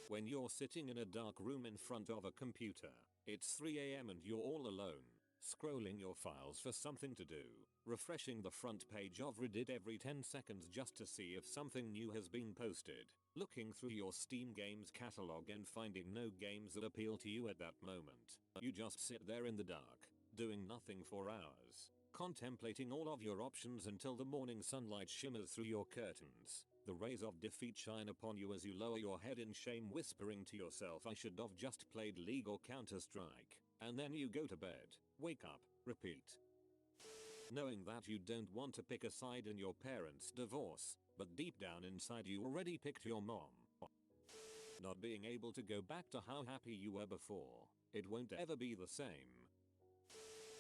When you're sitting in a dark room in front of a computer, it's 3 AM and you're all alone, scrolling your files for something to do, refreshing the front page of Reddit every 10 seconds just to see if something new has been posted, looking through your Steam games catalog and finding no games that appeal to you at that moment. You just sit there in the dark, doing nothing for hours, contemplating all of your options until the morning sunlight shimmers through your curtains. The rays of defeat shine upon you as you lower your head in shame, whispering to yourself, I should have just played League or Counter-Strike. And then you go to bed, wake up, repeat. Knowing that you don't want to pick a side in your parents' divorce, but deep down inside you already picked your mom. Not being able to go back to how happy you were before. It won't ever be the same.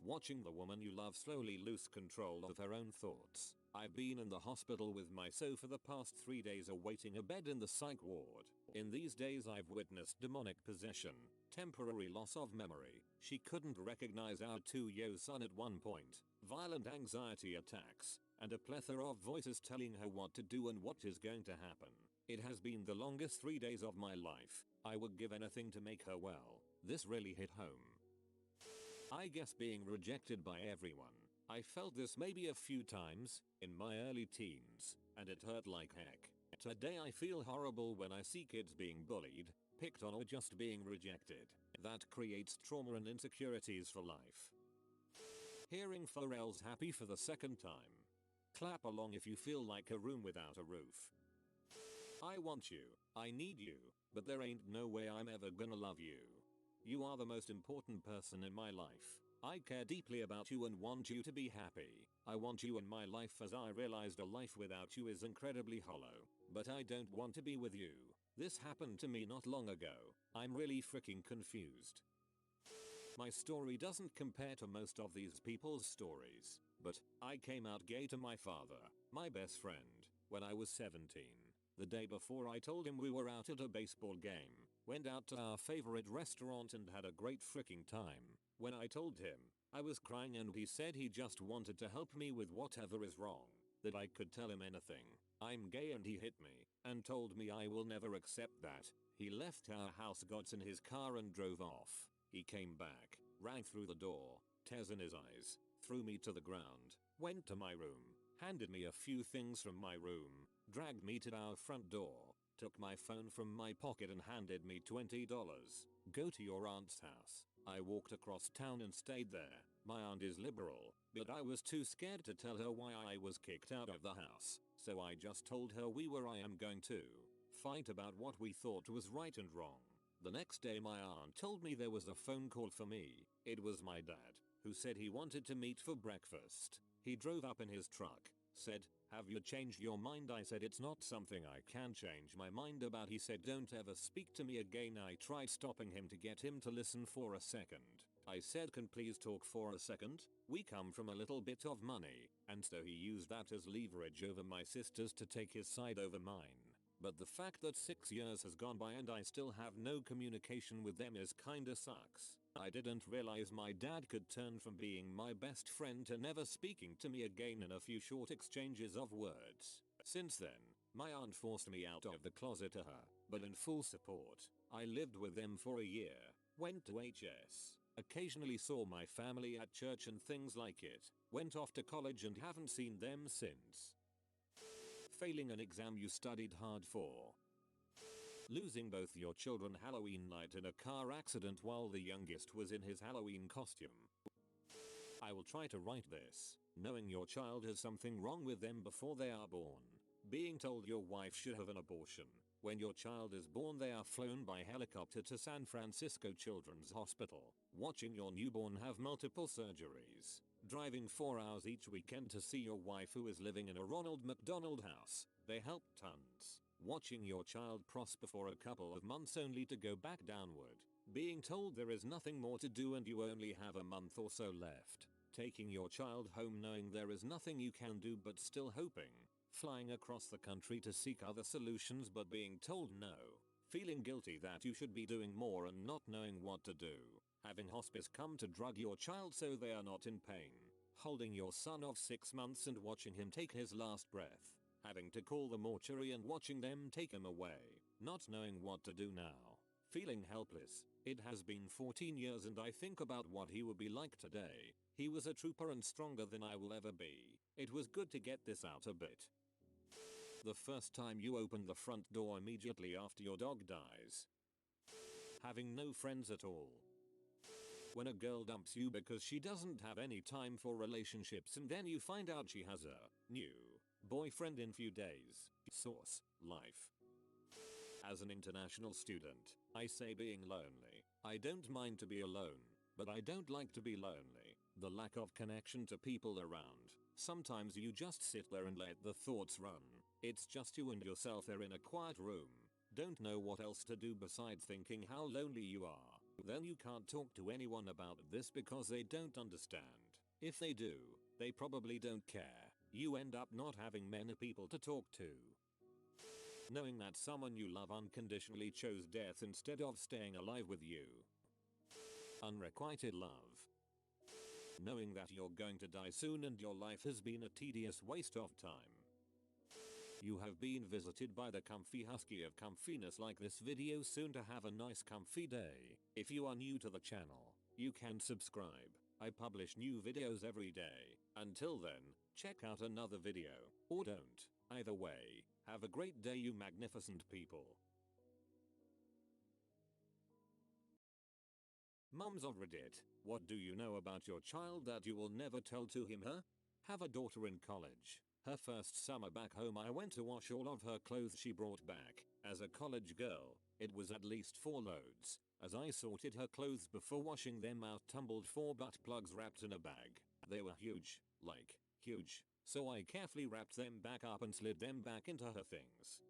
Watching the woman you love slowly lose control of her own thoughts. I've been in the hospital with my so for the past 3 days awaiting a bed in the psych ward. In these days I've witnessed demonic possession, temporary loss of memory, she couldn't recognize our 2-year son at one point, violent anxiety attacks, and a plethora of voices telling her what to do and what is going to happen. It has been the longest 3 days of my life. I would give anything to make her well. This really hit home. I guess being rejected by everyone. I felt this maybe a few times in my early teens, and it hurt like heck. Today I feel horrible when I see kids being bullied, picked on, or just being rejected. That creates trauma and insecurities for life. Hearing Pharrell's Happy for the second time. Clap along if you feel like a room without a roof. I want you, I need you, but there ain't no way I'm ever gonna love you. You are the most important person in my life. I care deeply about you and want you to be happy. I want you in my life as I realized a life without you is incredibly hollow. But I don't want to be with you. This happened to me not long ago. I'm really freaking confused. My story doesn't compare to most of these people's stories, but I came out gay to my father, my best friend, when I was 17. The day before I told him we were out at a baseball game, went out to our favorite restaurant and had a great freaking time. When I told him, I was crying and he said he just wanted to help me with whatever is wrong, that I could tell him anything. I'm gay, and he hit me and told me I will never accept that. He left our house, got in his car and drove off. He came back, ran through the door, tears in his eyes, threw me to the ground, went to my room, handed me a few things from my room, dragged me to our front door, took my phone from my pocket and handed me $20. Go to your aunt's house. I walked across town and stayed there. My aunt is liberal, but I was too scared to tell her why I was kicked out of the house, so I just told her we were going to fight about what we thought was right and wrong. The next day my aunt told me there was a phone call for me. It was my dad, who said he wanted to meet for breakfast. He drove up in his truck, said, "Have you changed your mind?" I said, "It's not something I can change my mind about." He said, "Don't ever speak to me again." I tried stopping him to get him to listen for a second. I said, "Can please talk for a second? We come from a little bit of money," and so he used that as leverage over my sisters to take his side over mine. But the fact that 6 years has gone by and I still have no communication with them is kinda sucks. I didn't realize my dad could turn from being my best friend to never speaking to me again in a few short exchanges of words. Since then, my aunt forced me out of the closet to her, but in full support. I lived with them for a year, went to HS, occasionally saw my family at church and things like it, went off to college and haven't seen them since. Failing an exam you studied hard for. Losing both your children Halloween night in a car accident while the youngest was in his Halloween costume. I will try to write this. Knowing your child has something wrong with them before they are born. Being told your wife should have an abortion. When your child is born they are flown by helicopter to San Francisco Children's Hospital. Watching your newborn have multiple surgeries. Driving 4 hours each weekend to see your wife who is living in a Ronald McDonald house. They help tons. Watching your child prosper for a couple of months only to go back downward. Being told there is nothing more to do and you only have a month or so left. Taking your child home knowing there is nothing you can do but still hoping. Flying across the country to seek other solutions but being told no. Feeling guilty that you should be doing more and not knowing what to do. Having hospice come to drug your child so they are not in pain. Holding your son of 6 months and watching him take his last breath. Having to call the mortuary and watching them take him away. Not knowing what to do now. Feeling helpless. It has been 14 years and I think about what he would be like today. He was a trooper and stronger than I will ever be. It was good to get this out a bit. The first time you opened the front door immediately after your dog dies. Having no friends at all. When a girl dumps you because she doesn't have any time for relationships and then you find out she has a new boyfriend in few days. Source: Life. As an international student, I say being lonely. I don't mind to be alone, but I don't like to be lonely. The lack of connection to people around. Sometimes you just sit there and let the thoughts run. It's just you and yourself there in a quiet room. Don't know what else to do besides thinking how lonely you are. Then you can't talk to anyone about this because they don't understand. If they do, they probably don't care. You end up not having many people to talk to. Knowing that someone you love unconditionally chose death instead of staying alive with you. Unrequited love. Knowing that you're going to die soon and your life has been a tedious waste of time. You have been visited by the comfy husky of comfiness like this video soon to have a nice comfy day. If you are new to the channel, you can subscribe. I publish new videos every day. Until then, check out another video. Or don't. Either way, have a great day you magnificent people. Mums of Reddit, what do you know about your child that you will never tell to him/her? Have a daughter in college. Her first summer back home I went to wash all of her clothes she brought back. As a college girl, it was at least 4 loads. As I sorted her clothes before washing them out tumbled 4 butt plugs wrapped in a bag. They were huge, like, huge. So I carefully wrapped them back up and slid them back into her things.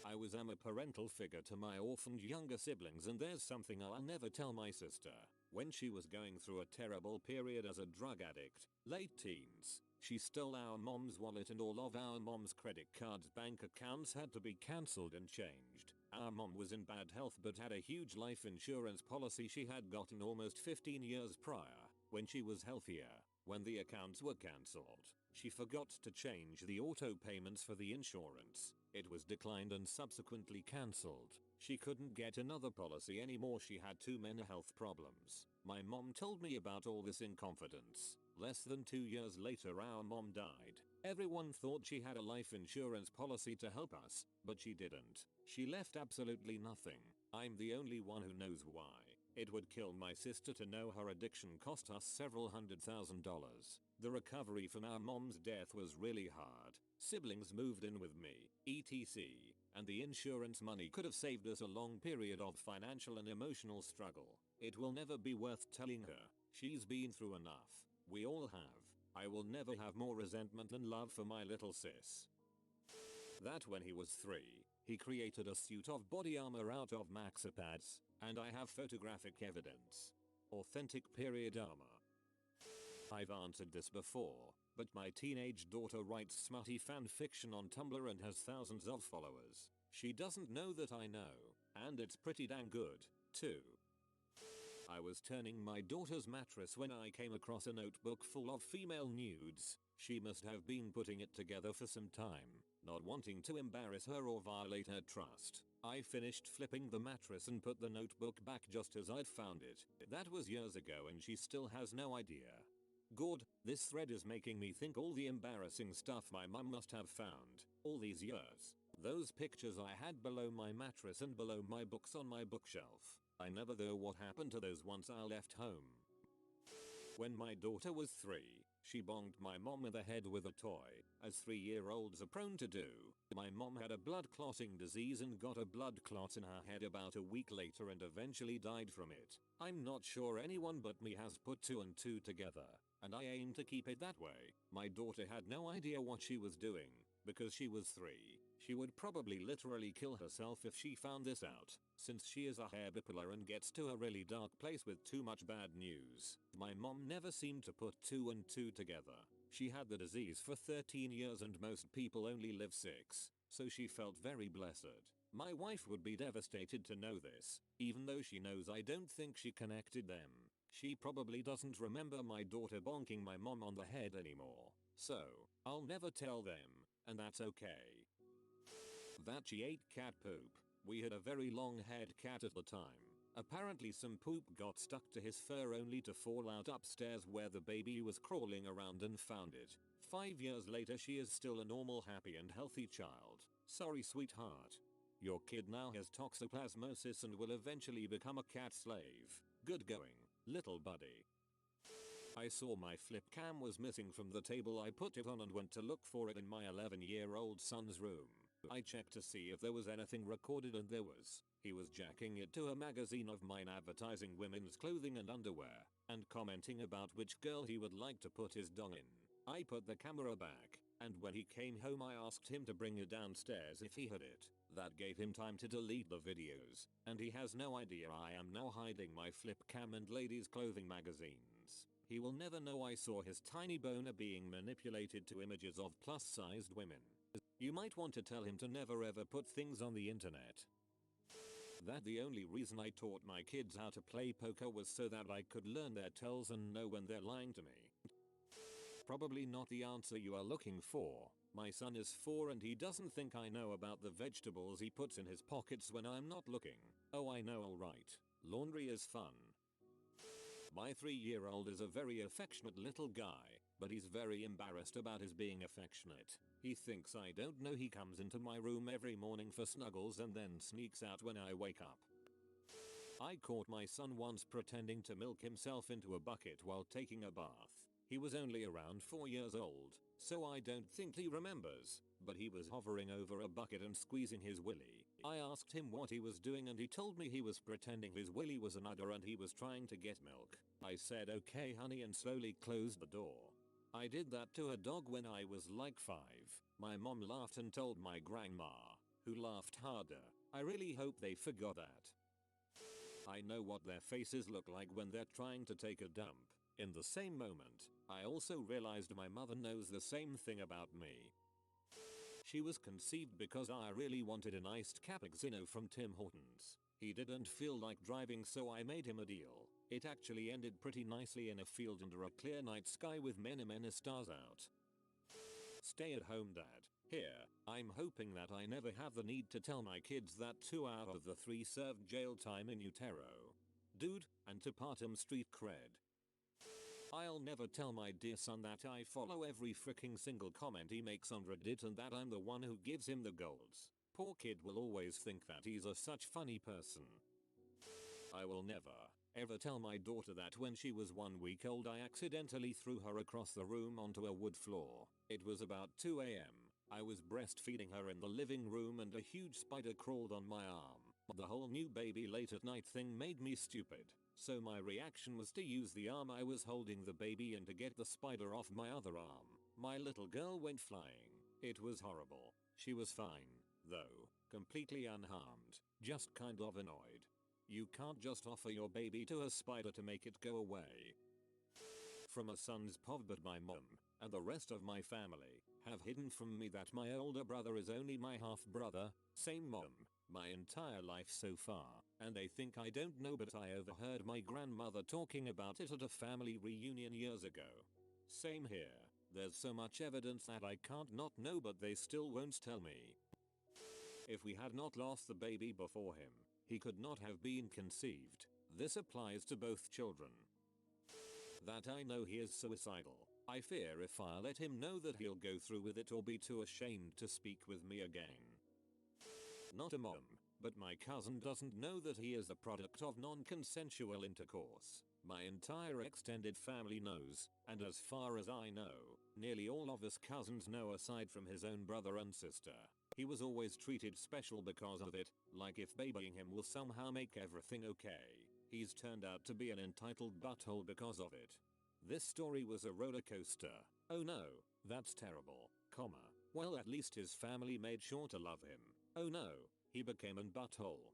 I am a parental figure to my orphaned younger siblings and there's something I'll never tell my sister. When she was going through a terrible period as a drug addict, late teens, she stole our mom's wallet and all of our mom's credit cards. Bank accounts had to be cancelled and changed. Our mom was in bad health but had a huge life insurance policy she had gotten almost 15 years prior, when she was healthier. When the accounts were cancelled, she forgot to change the auto payments for the insurance. It was declined and subsequently cancelled. She couldn't get another policy anymore, she had too many health problems. My mom told me about all this in confidence. Less than 2 years later our mom died. Everyone thought she had a life insurance policy to help us, but she didn't. She left absolutely nothing. I'm the only one who knows why. It would kill my sister to know her addiction cost us several $100,000. The recovery from our mom's death was really hard. Siblings moved in with me, etc. And the insurance money could have saved us a long period of financial and emotional struggle. It will never be worth telling her. She's been through enough. We all have. I will never have more resentment than love for my little sis. That when he was 3, he created a suit of body armor out of Maxipads, and I have photographic evidence. Authentic period armor. I've answered this before, but my teenage daughter writes smutty fan fiction on Tumblr and has thousands of followers. She doesn't know that I know, and it's pretty dang good, too. I was turning my daughter's mattress when I came across a notebook full of female nudes. She must have been putting it together for some time, not wanting to embarrass her or violate her trust. I finished flipping the mattress and put the notebook back just as I'd found it. That was years ago and she still has no idea. God, this thread is making me think all the embarrassing stuff my mum must have found all these years. Those pictures I had below my mattress and below my books on my bookshelf. I never know what happened to those once I left home. When my daughter was 3, she bonged my mom in the head with a toy, as 3-year-olds are prone to do. My mom had a blood clotting disease and got a blood clot in her head about a week later and eventually died from it. I'm not sure anyone but me has put 2 and 2 together, and I aim to keep it that way. My daughter had no idea what she was doing. Because she was 3, She would probably literally kill herself if she found this out, since she is a hair bipolar and gets to a really dark place with too much bad news. My mom never seemed to put 2 and 2 together. She had the disease for 13 years and most people only live 6, so she felt very blessed. My wife would be devastated to know this, even though she knows I don't think she connected them. She probably doesn't remember my daughter bonking my mom on the head anymore. So, I'll never tell them, and that's okay. That she ate cat poop. We had a very long-haired cat at the time. Apparently some poop got stuck to his fur only to fall out upstairs where the baby was crawling around and found it. 5 years later she is still a normal, happy and healthy child. Sorry sweetheart. Your kid now has toxoplasmosis and will eventually become a cat slave. Good going, little buddy. I saw my flip cam was missing from the table I put it on and went to look for it in my 11-year-old son's room. I checked to see if there was anything recorded and there was. He was jacking it to a magazine of mine advertising women's clothing and underwear, and commenting about which girl he would like to put his dong in. I put the camera back, and when he came home I asked him to bring it downstairs if he had it. That gave him time to delete the videos, and he has no idea I am now hiding my flip cam and ladies clothing magazines. He will never know I saw his tiny boner being manipulated to images of plus-sized women. You might want to tell him to never ever put things on the internet. That the only reason I taught my kids how to play poker was so that I could learn their tells and know when they're lying to me. Probably not the answer you are looking for. My son is 4 and he doesn't think I know about the vegetables he puts in his pockets when I'm not looking. Oh, I know, alright. Laundry is fun. My 3-year-old is a very affectionate little guy, but he's very embarrassed about his being affectionate. He thinks I don't know he comes into my room every morning for snuggles and then sneaks out when I wake up. I caught my son once pretending to milk himself into a bucket while taking a bath. He was only around 4 years old, so I don't think he remembers, but he was hovering over a bucket and squeezing his willy. I asked him what he was doing and he told me he was pretending his willy was an udder and he was trying to get milk. I said okay honey and slowly closed the door. I did that to a dog when I was like 5. My mom laughed and told my grandma, who laughed harder. I really hope they forgot that. I know what their faces look like when they're trying to take a dump. In the same moment, I also realized my mother knows the same thing about me. She was conceived because I really wanted an iced cappuccino from Tim Hortons. He didn't feel like driving so I made him a deal. It actually ended pretty nicely in a field under a clear night sky with many stars out. Stay at home dad. Here, I'm hoping that I never have the need to tell my kids that 2 out of the 3 served jail time in utero. Dude, and to Partum street cred. I'll never tell my dear son that I follow every freaking single comment he makes on Reddit and that I'm the one who gives him the golds. Poor kid will always think that he's a such funny person. I will never, ever tell my daughter that when she was 1 week old I accidentally threw her across the room onto a wood floor. It was about 2 AM. I was breastfeeding her in the living room and a huge spider crawled on my arm. The whole new baby late at night thing made me stupid. So my reaction was to use the arm I was holding the baby in to get the spider off my other arm. My little girl went flying. It was horrible. She was fine, though, completely unharmed, just kind of annoyed. You can't just offer your baby to a spider to make it go away. From a son's pov, but my mom, and the rest of my family, have hidden from me that my older brother is only my half brother, same mom, my entire life so far, and they think I don't know, but I overheard my grandmother talking about it at a family reunion years ago. Same here, there's so much evidence that I can't not know, but they still won't tell me. If we had not lost the baby before him, he could not have been conceived. This applies to both children. That I know he is suicidal. I fear if I let him know that he'll go through with it or be too ashamed to speak with me again. Not a mom, but my cousin doesn't know that he is the product of non-consensual intercourse. My entire extended family knows, and as far as I know, nearly all of his cousins know aside from his own brother and sister. He was always treated special because of it, like if babying him will somehow make everything okay. He's turned out to be an entitled butthole because of it. This story was a roller coaster. Oh no, that's terrible, comma. Well, at least his family made sure to love him. Oh no, he became an butthole.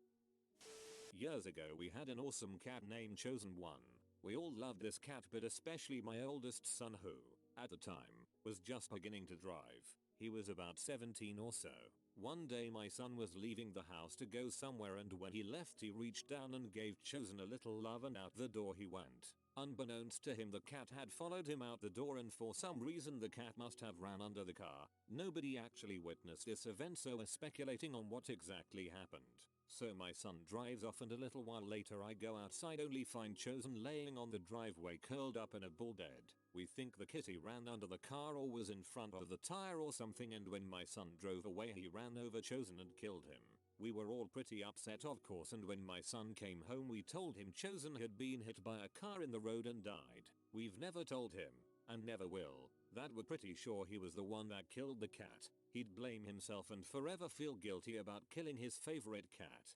Years ago we had an awesome cat named Chosen One. We all loved this cat, but especially my oldest son, who, at the time, was just beginning to drive. He was about 17 or so. One day my son was leaving the house to go somewhere, and when he left he reached down and gave Chosen a little love, and out the door he went. Unbeknownst to him, the cat had followed him out the door, and for some reason the cat must have ran under the car. Nobody actually witnessed this event, so we're speculating on what exactly happened. So my son drives off, and a little while later I go outside, only find Chosen laying on the driveway curled up in a ball dead. We think the kitty ran under the car or was in front of the tire or something, and when my son drove away he ran over Chosen and killed him. We were all pretty upset, of course, and when my son came home we told him Chosen had been hit by a car in the road and died. We've never told him, and never will, that we're pretty sure he was the one that killed the cat. He'd blame himself and forever feel guilty about killing his favorite cat.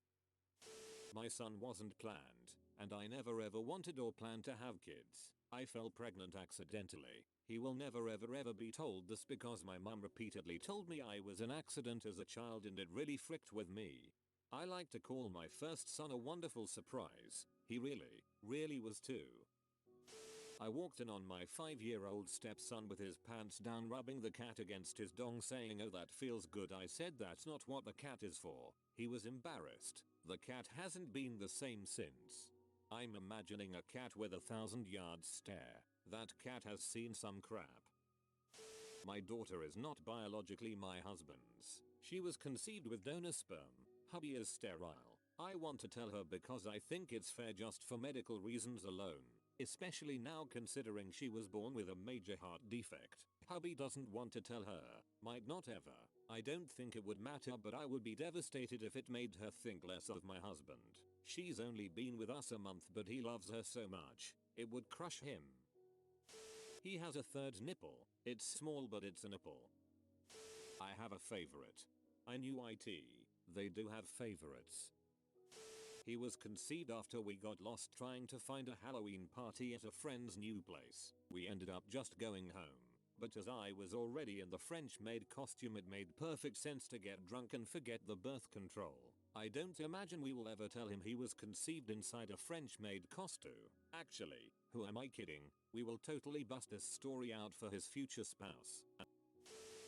My son wasn't planned, and I never ever wanted or planned to have kids. I fell pregnant accidentally. He will never ever be told this because my mum repeatedly told me I was an accident as a child, and it really fricked with me. I like to call my first son a wonderful surprise. He really was too. I walked in on my 5-year-old stepson with his pants down, rubbing the cat against his dong, saying, "Oh, that feels good." I said, "That's not what the cat is for." He was embarrassed. The cat hasn't been the same since. I'm imagining a cat with 1,000-yard stare. That cat has seen some crap. My daughter is not biologically my husband's. She was conceived with donor sperm. Hubby is sterile. I want to tell her because I think it's fair just for medical reasons alone. Especially now considering she was born with a major heart defect. Hubby doesn't want to tell her. Might not ever. I don't think it would matter, but I would be devastated if it made her think less of my husband. She's only been with us a month, but he loves her so much. It would crush him. He has a third nipple. It's small, but it's a nipple. I have a favorite. I knew it. They do have favorites. He was conceived after we got lost trying to find a Halloween party at a friend's new place. We ended up just going home. But as I was already in the French maid costume, it made perfect sense to get drunk and forget the birth control. I don't imagine we will ever tell him he was conceived inside a French maid costume. Actually, who am I kidding? We will totally bust this story out for his future spouse.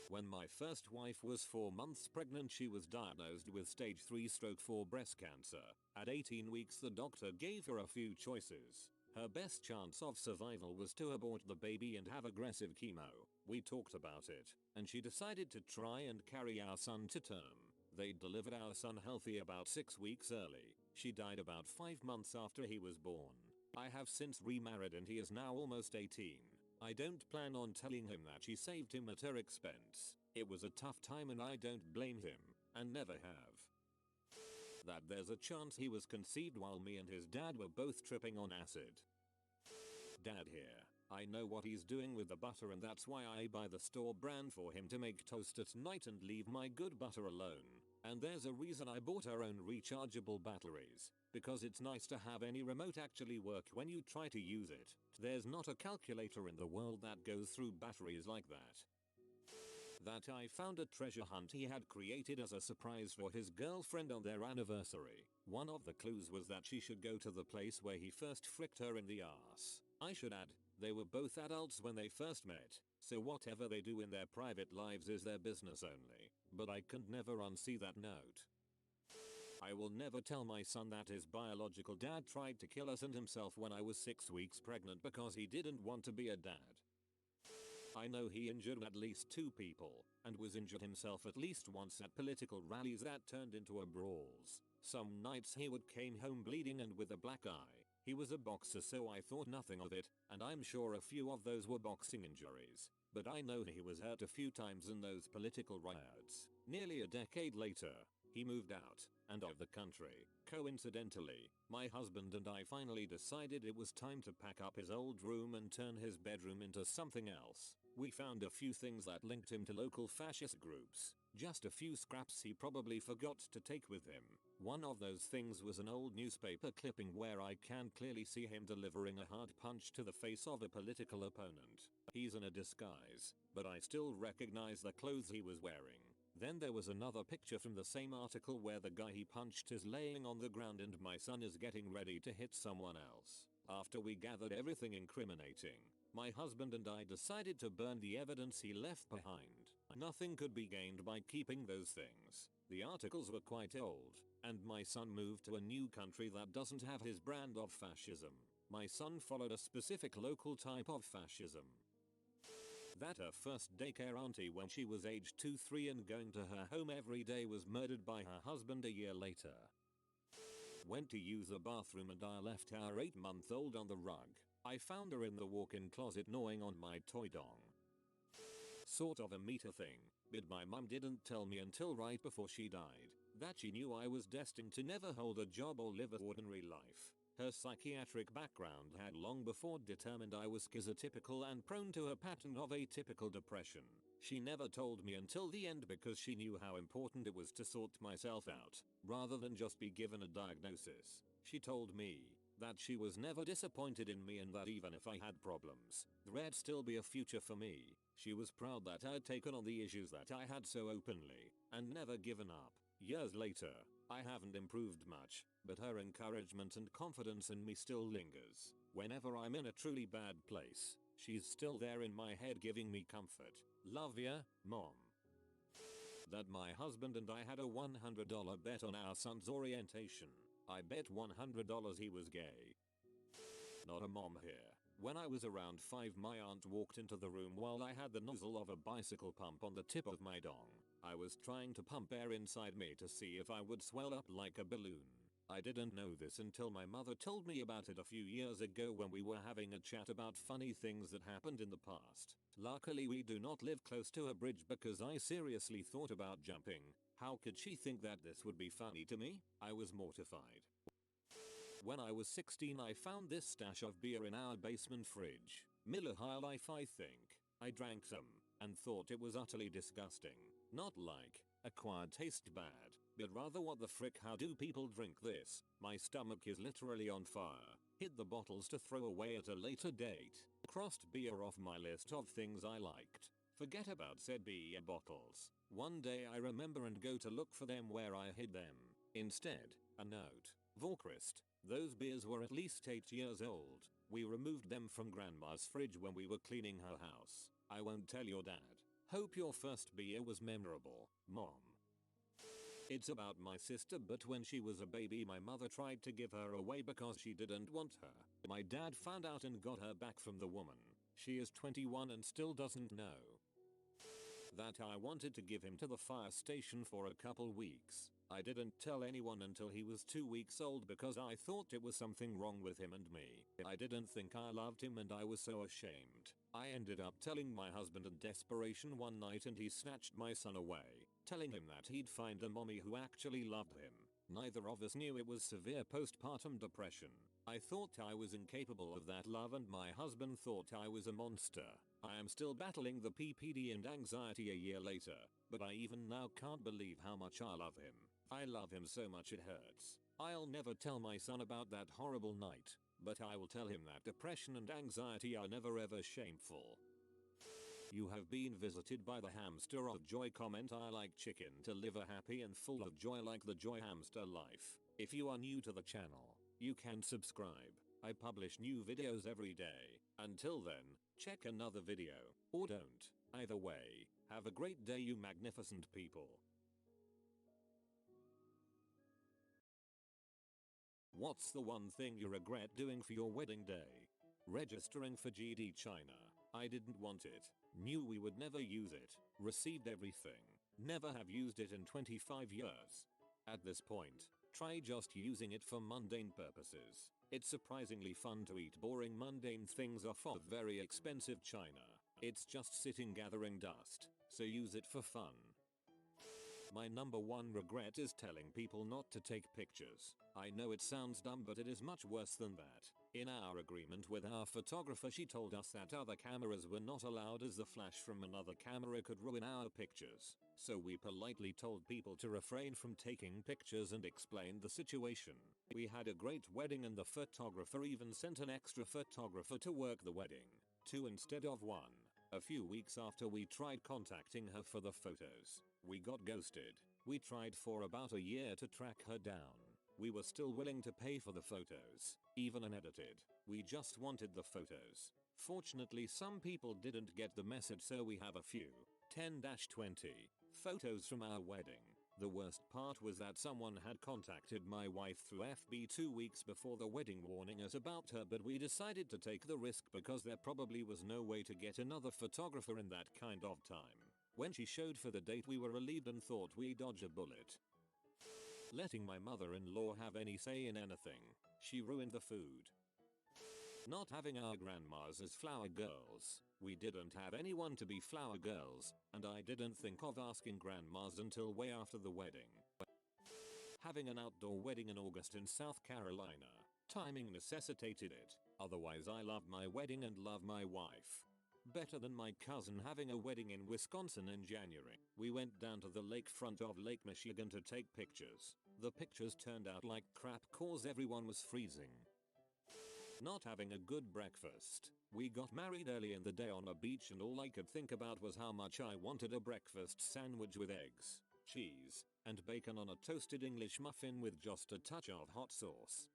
When my first wife was 4 months pregnant, she was diagnosed with stage 3/4 breast cancer. At 18 weeks, the doctor gave her a few choices. Her best chance of survival was to abort the baby and have aggressive chemo. We talked about it, and she decided to try and carry our son to term. They delivered our son healthy about 6 weeks early. She died about 5 months after he was born. I have since remarried and he is now almost 18. I don't plan on telling him that she saved him at her expense. It was a tough time and I don't blame him, and never have. That there's a chance he was conceived while me and his dad were both tripping on acid. Dad here. I know what he's doing with the butter, and that's why I buy the store brand for him to make toast at night and leave my good butter alone. And there's a reason I bought our own rechargeable batteries. Because it's nice to have any remote actually work when you try to use it. There's not a calculator in the world that goes through batteries like that. That I found a treasure hunt he had created as a surprise for his girlfriend on their anniversary. One of the clues was that she should go to the place where he first fricked her in the arse. I should add, they were both adults when they first met, so whatever they do in their private lives is their business only. But I could never unsee that note. I will never tell my son that his biological dad tried to kill us and himself when I was 6 weeks pregnant because he didn't want to be a dad. I know he injured at least 2 people, and was injured himself at least once at political rallies that turned into a brawls. Some nights he would came home bleeding and with a black eye. He was a boxer, so I thought nothing of it, and I'm sure a few of those were boxing injuries. But I know he was hurt a few times in those political riots. Nearly a decade later, he moved out and of the country. Coincidentally, my husband and I finally decided it was time to pack up his old room and turn his bedroom into something else. We found a few things that linked him to local fascist groups. Just a few scraps he probably forgot to take with him. One of those things was an old newspaper clipping where I can clearly see him delivering a hard punch to the face of a political opponent. He's in a disguise, but I still recognize the clothes he was wearing. Then there was another picture from the same article where the guy he punched is laying on the ground and my son is getting ready to hit someone else. After we gathered everything incriminating, my husband and I decided to burn the evidence he left behind. Nothing could be gained by keeping those things. The articles were quite old, and my son moved to a new country that doesn't have his brand of fascism. My son followed a specific local type of fascism. That her first daycare auntie when she was age 2-3 and going to her home every day was murdered by her husband a year later. Went to use the bathroom and I left our 8-month-old on the rug. I found her in the walk-in closet gnawing on my toy dong. Sort of a meta thing, but my mum didn't tell me until right before she died that she knew I was destined to never hold a job or live an ordinary life. Her psychiatric background had long before determined I was schizotypical and prone to a pattern of atypical depression. She never told me until the end because she knew how important it was to sort myself out, rather than just be given a diagnosis. She told me that she was never disappointed in me and that even if I had problems, there'd still be a future for me. She was proud that I'd taken on the issues that I had so openly, and never given up. Years later, I haven't improved much, but her encouragement and confidence in me still lingers. Whenever I'm in a truly bad place, she's still there in my head giving me comfort. Love ya, Mom. That my husband and I had a $100 bet on our son's orientation. I bet $100 he was gay. Not a mom here. When I was around 5, my aunt walked into the room while I had the nozzle of a bicycle pump on the tip of my dong. I was trying to pump air inside me to see if I would swell up like a balloon. I didn't know this until my mother told me about it a few years ago when we were having a chat about funny things that happened in the past. Luckily we do not live close to a bridge because I seriously thought about jumping. How could she think that this would be funny to me? I was mortified. When I was 16 I found this stash of beer in our basement fridge. Miller High Life I think. I drank some and thought it was utterly disgusting. Not like acquired taste bad, but rather what the frick, how do people drink this? My stomach is literally on fire. Hid the bottles to throw away at a later date. Crossed beer off my list of things I liked. Forget about said beer bottles. One day I remember and go to look for them where I hid them. Instead, a note. Vorkrist. Those beers were at least 8 years old. We removed them from grandma's fridge when we were cleaning her house. I won't tell your dad. Hope your first beer was memorable, Mom. It's about my sister, but when she was a baby my mother tried to give her away because she didn't want her. My dad found out and got her back from the woman. She is 21 and still doesn't know that I wanted to give him to the fire station for a couple weeks. I didn't tell anyone until he was 2 weeks old because I thought it was something wrong with him and me. I didn't think I loved him and I was so ashamed. I ended up telling my husband in desperation one night and he snatched my son away, telling him that he'd find a mommy who actually loved him. Neither of us knew it was severe postpartum depression. I thought I was incapable of that love and my husband thought I was a monster. I am still battling the PPD and anxiety a year later, but I even now can't believe how much I love him. I love him so much it hurts. I'll never tell my son about that horrible night, but I will tell him that depression and anxiety are never ever shameful. You have been visited by the hamster of joy. Comment: I like chicken to live a happy and full of joy like the joy hamster life. If you are new to the channel, you can subscribe. I publish new videos every day. Until then, check another video, or don't. Either way, have a great day you magnificent people. What's the one thing you regret doing for your wedding day? Registering for GD China. I didn't want it. Knew we would never use it. Received everything. Never have used it in 25 years. At this point, try just using it for mundane purposes. It's surprisingly fun to eat boring mundane things off of very expensive china. It's just sitting gathering dust, so use it for fun. My number one regret is telling people not to take pictures. I know it sounds dumb, but it is much worse than that. In our agreement with our photographer, she told us that other cameras were not allowed as the flash from another camera could ruin our pictures. So we politely told people to refrain from taking pictures and explained the situation. We had a great wedding and the photographer even sent an extra photographer to work the wedding. 2 instead of 1. A few weeks after we tried contacting her for the photos, we got ghosted. We tried for about a year to track her down. We were still willing to pay for the photos, even unedited. We just wanted the photos. Fortunately, some people didn't get the message, so we have a few 10-20 photos from our wedding. The worst part was that someone had contacted my wife through FB 2 weeks before the wedding warning us about her, but we decided to take the risk because there probably was no way to get another photographer in that kind of time. When she showed for the date, we were relieved and thought we dodged a bullet. Letting my mother-in-law have any say in anything. She ruined the food. Not having our grandmas as flower girls. We didn't have anyone to be flower girls, and I didn't think of asking grandmas until way after the wedding. Having an outdoor wedding in August in South Carolina. Timing necessitated it, otherwise I love my wedding and love my wife. Better than my cousin having a wedding in Wisconsin in January. We went down to the lakefront of Lake Michigan to take pictures. The pictures turned out like crap cause everyone was freezing. Not having a good breakfast. We got married early in the day on a beach and all I could think about was how much I wanted a breakfast sandwich with eggs, cheese, and bacon on a toasted English muffin with just a touch of hot sauce.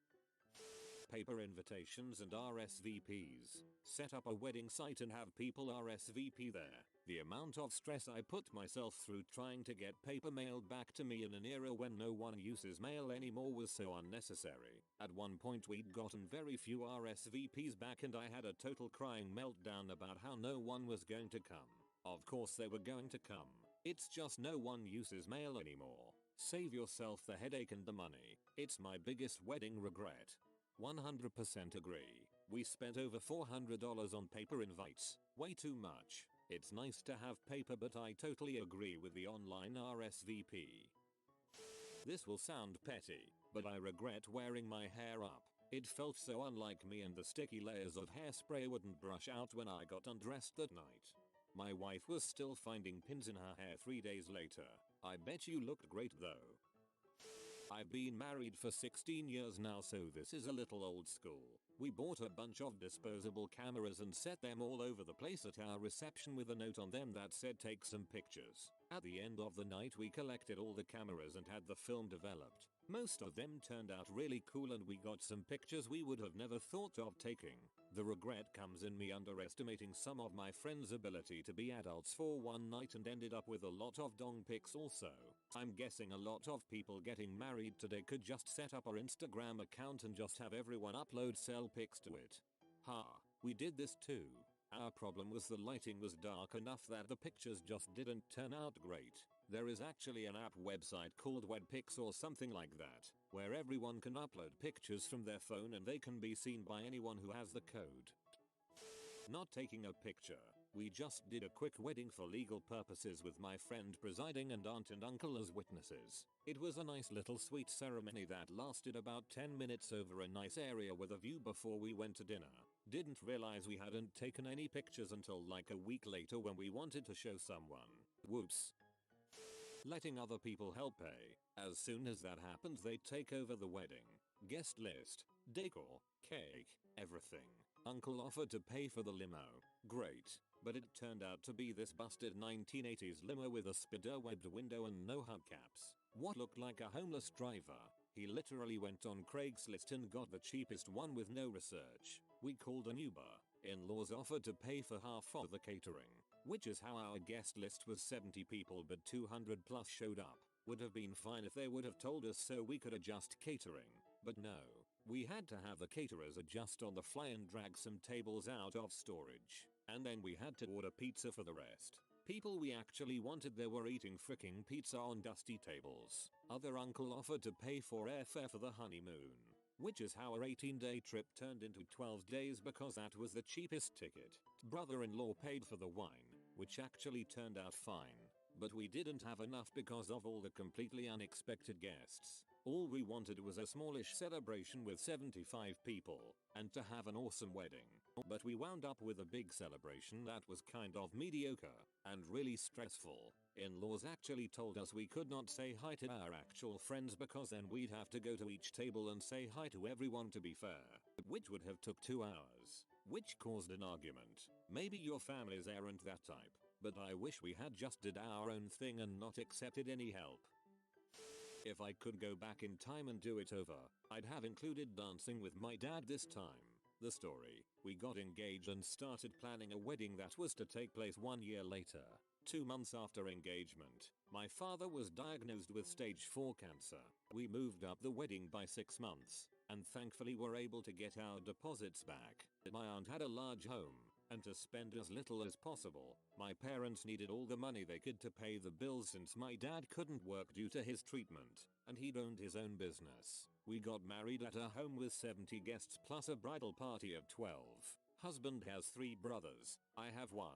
Paper invitations and RSVPs. Set up a wedding site and have people RSVP there. The amount of stress I put myself through trying to get paper mailed back to me in an era when no one uses mail anymore was so unnecessary. At one point we'd gotten very few RSVPs back and I had a total crying meltdown about how no one was going to come. Of course they were going to come. It's just no one uses mail anymore. Save yourself the headache and the money. It's my biggest wedding regret. 100% agree. We spent over $400 on paper invites. Way too much. It's nice to have paper, but I totally agree with the online RSVP. This will sound petty, but I regret wearing my hair up. It felt so unlike me and the sticky layers of hairspray wouldn't brush out when I got undressed that night. My wife was still finding pins in her hair 3 days later. I bet you looked great though. I've been married for 16 years now, so this is a little old school. We bought a bunch of disposable cameras and set them all over the place at our reception with a note on them that said take some pictures. At the end of the night we collected all the cameras and had the film developed. Most of them turned out really cool and we got some pictures we would have never thought of taking. The regret comes in me underestimating some of my friends' ability to be adults for one night and ended up with a lot of dong pics also. I'm guessing a lot of people getting married today could just set up our Instagram account and just have everyone upload cell pics to it. Ha, we did this too. Our problem was the lighting was dark enough that the pictures just didn't turn out great. There is actually an app website called Wedpics or something like that, where everyone can upload pictures from their phone and they can be seen by anyone who has the code. Not taking a picture. We just did a quick wedding for legal purposes with my friend presiding and aunt and uncle as witnesses. It was a nice little sweet ceremony that lasted about 10 minutes over a nice area with a view before we went to dinner. Didn't realize we hadn't taken any pictures until like a week later when we wanted to show someone. Whoops. Letting other people help pay. As soon as that happens they take over the wedding. Guest list, decor, cake, everything. Uncle offered to pay for the limo. Great. But it turned out to be this busted 1980s limo with a spider-webbed window and no hubcaps. What looked like a homeless driver. He literally went on Craigslist and got the cheapest one with no research. We called an Uber. In-laws offered to pay for half of the catering, which is how our guest list was 70 people but 200 plus showed up. Would have been fine if they would have told us so we could adjust catering, but no. We had to have the caterers adjust on the fly and drag some tables out of storage. And then we had to order pizza for the rest. People we actually wanted there were eating fricking pizza on dusty tables. Other uncle offered to pay for airfare for the honeymoon, which is how our 18-day trip turned into 12 days because that was the cheapest ticket. Brother-in-law paid for the wine, which actually turned out fine. But we didn't have enough because of all the completely unexpected guests. All we wanted was a smallish celebration with 75 people, and to have an awesome wedding. But we wound up with a big celebration that was kind of mediocre, and really stressful. In-laws actually told us we could not say hi to our actual friends because then we'd have to go to each table and say hi to everyone to be fair. Which would have took 2 hours. Which caused an argument. Maybe your families aren't that type, but I wish we had just did our own thing and not accepted any help. If I could go back in time and do it over, I'd have included dancing with my dad this time. The story: we got engaged and started planning a wedding that was to take place 1 year later. 2 months after engagement, my father was diagnosed with stage 4 cancer. We moved up the wedding by 6 months, and thankfully were able to get our deposits back. My aunt had a large home, and to spend as little as possible, my parents needed all the money they could to pay the bills since my dad couldn't work due to his treatment, and he'd owned his own business. We got married at a home with 70 guests plus a bridal party of 12. Husband has 3 brothers, I have 1,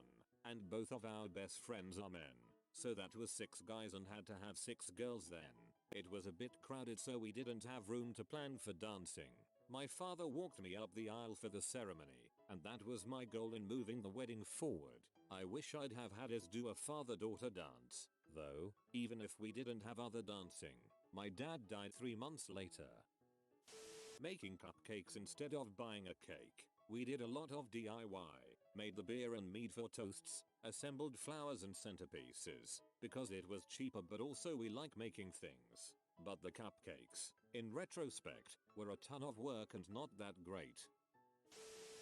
and both of our best friends are men. So that was 6 guys and had to have 6 girls then. It was a bit crowded so we didn't have room to plan for dancing. My father walked me up the aisle for the ceremony, and that was my goal in moving the wedding forward. I wish I'd have had us do a father-daughter dance, though, even if we didn't have other dancing. My dad died 3 months later. Making cupcakes instead of buying a cake. We did a lot of DIY, made the beer and mead for toasts, assembled flowers and centerpieces, because it was cheaper but also we like making things. But the cupcakes, in retrospect, were a ton of work and not that great.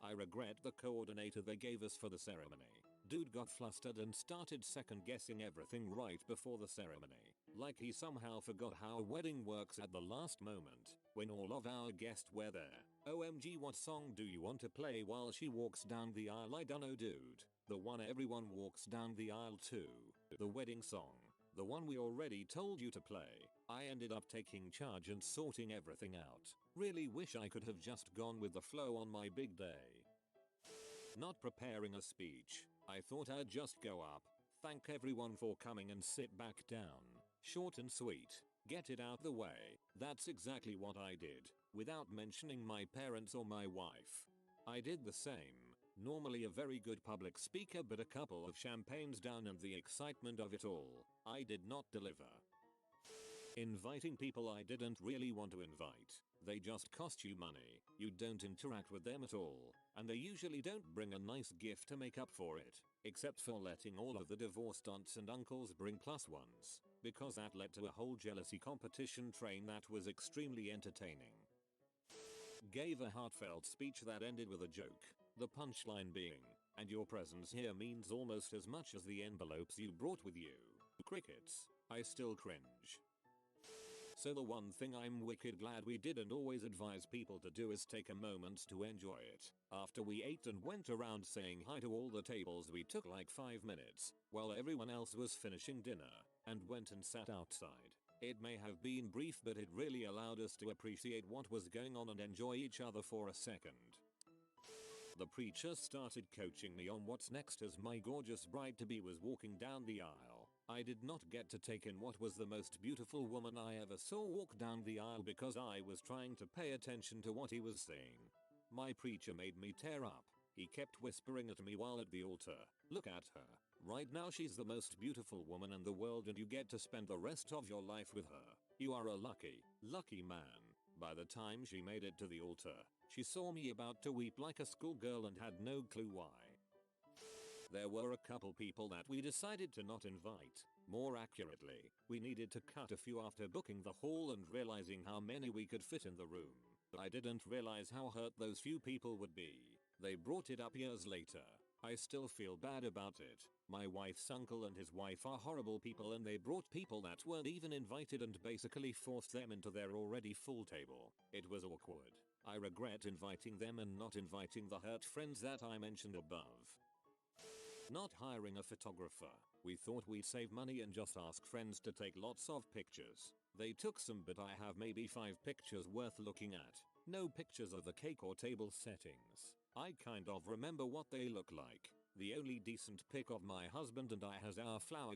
I regret the coordinator they gave us for the ceremony. Dude got flustered and started second guessing everything right before the ceremony. Like he somehow forgot how a wedding works at the last moment, when all of our guests were there. OMG, what song do you want to play while she walks down the aisle? I dunno dude. The one everyone walks down the aisle to. The wedding song. The one we already told you to play. I ended up taking charge and sorting everything out. Really wish I could have just gone with the flow on my big day. Not preparing a speech. I thought I'd just go up, thank everyone for coming and sit back down. Short and sweet. Get it out the way. That's exactly what I did, without mentioning my parents or my wife. I did the same. Normally a very good public speaker, but a couple of champagnes down and the excitement of it all, I did not deliver. Inviting people I didn't really want to invite. They just cost you money, you don't interact with them at all, and they usually don't bring a nice gift to make up for it, except for letting all of the divorced aunts and uncles bring +1s, because that led to a whole jealousy competition train that was extremely entertaining. Gave a heartfelt speech that ended with a joke, the punchline being, and your presence here means almost as much as the envelopes you brought with you. Crickets. I still cringe. So the one thing I'm wicked glad we didn't always advise people to do is take a moment to enjoy it. After we ate and went around saying hi to all the tables, we took like 5 minutes, while everyone else was finishing dinner, and went and sat outside. It may have been brief, but it really allowed us to appreciate what was going on and enjoy each other for a second. The preacher started coaching me on what's next as my gorgeous bride-to-be was walking down the aisle. I did not get to take in what was the most beautiful woman I ever saw walk down the aisle because I was trying to pay attention to what he was saying. My preacher made me tear up. He kept whispering at me while at the altar, "Look at her. Right now she's the most beautiful woman in the world and you get to spend the rest of your life with her. You are a lucky, lucky man." By the time she made it to the altar, she saw me about to weep like a schoolgirl and had no clue why. There were a couple people that we decided to not invite. More accurately, we needed to cut a few after booking the hall and realizing how many we could fit in the room. I didn't realize how hurt those few people would be. They brought it up years later. I still feel bad about it. My wife's uncle and his wife are horrible people and they brought people that weren't even invited and basically forced them into their already full table. It was awkward. I regret inviting them and not inviting the hurt friends that I mentioned above. Not hiring a photographer. We thought we'd save money and just ask friends to take lots of pictures. They took some, but I have maybe 5 pictures worth looking at. No pictures of the cake or table settings. I kind of remember what they look like. The only decent pic of my husband and I has our flower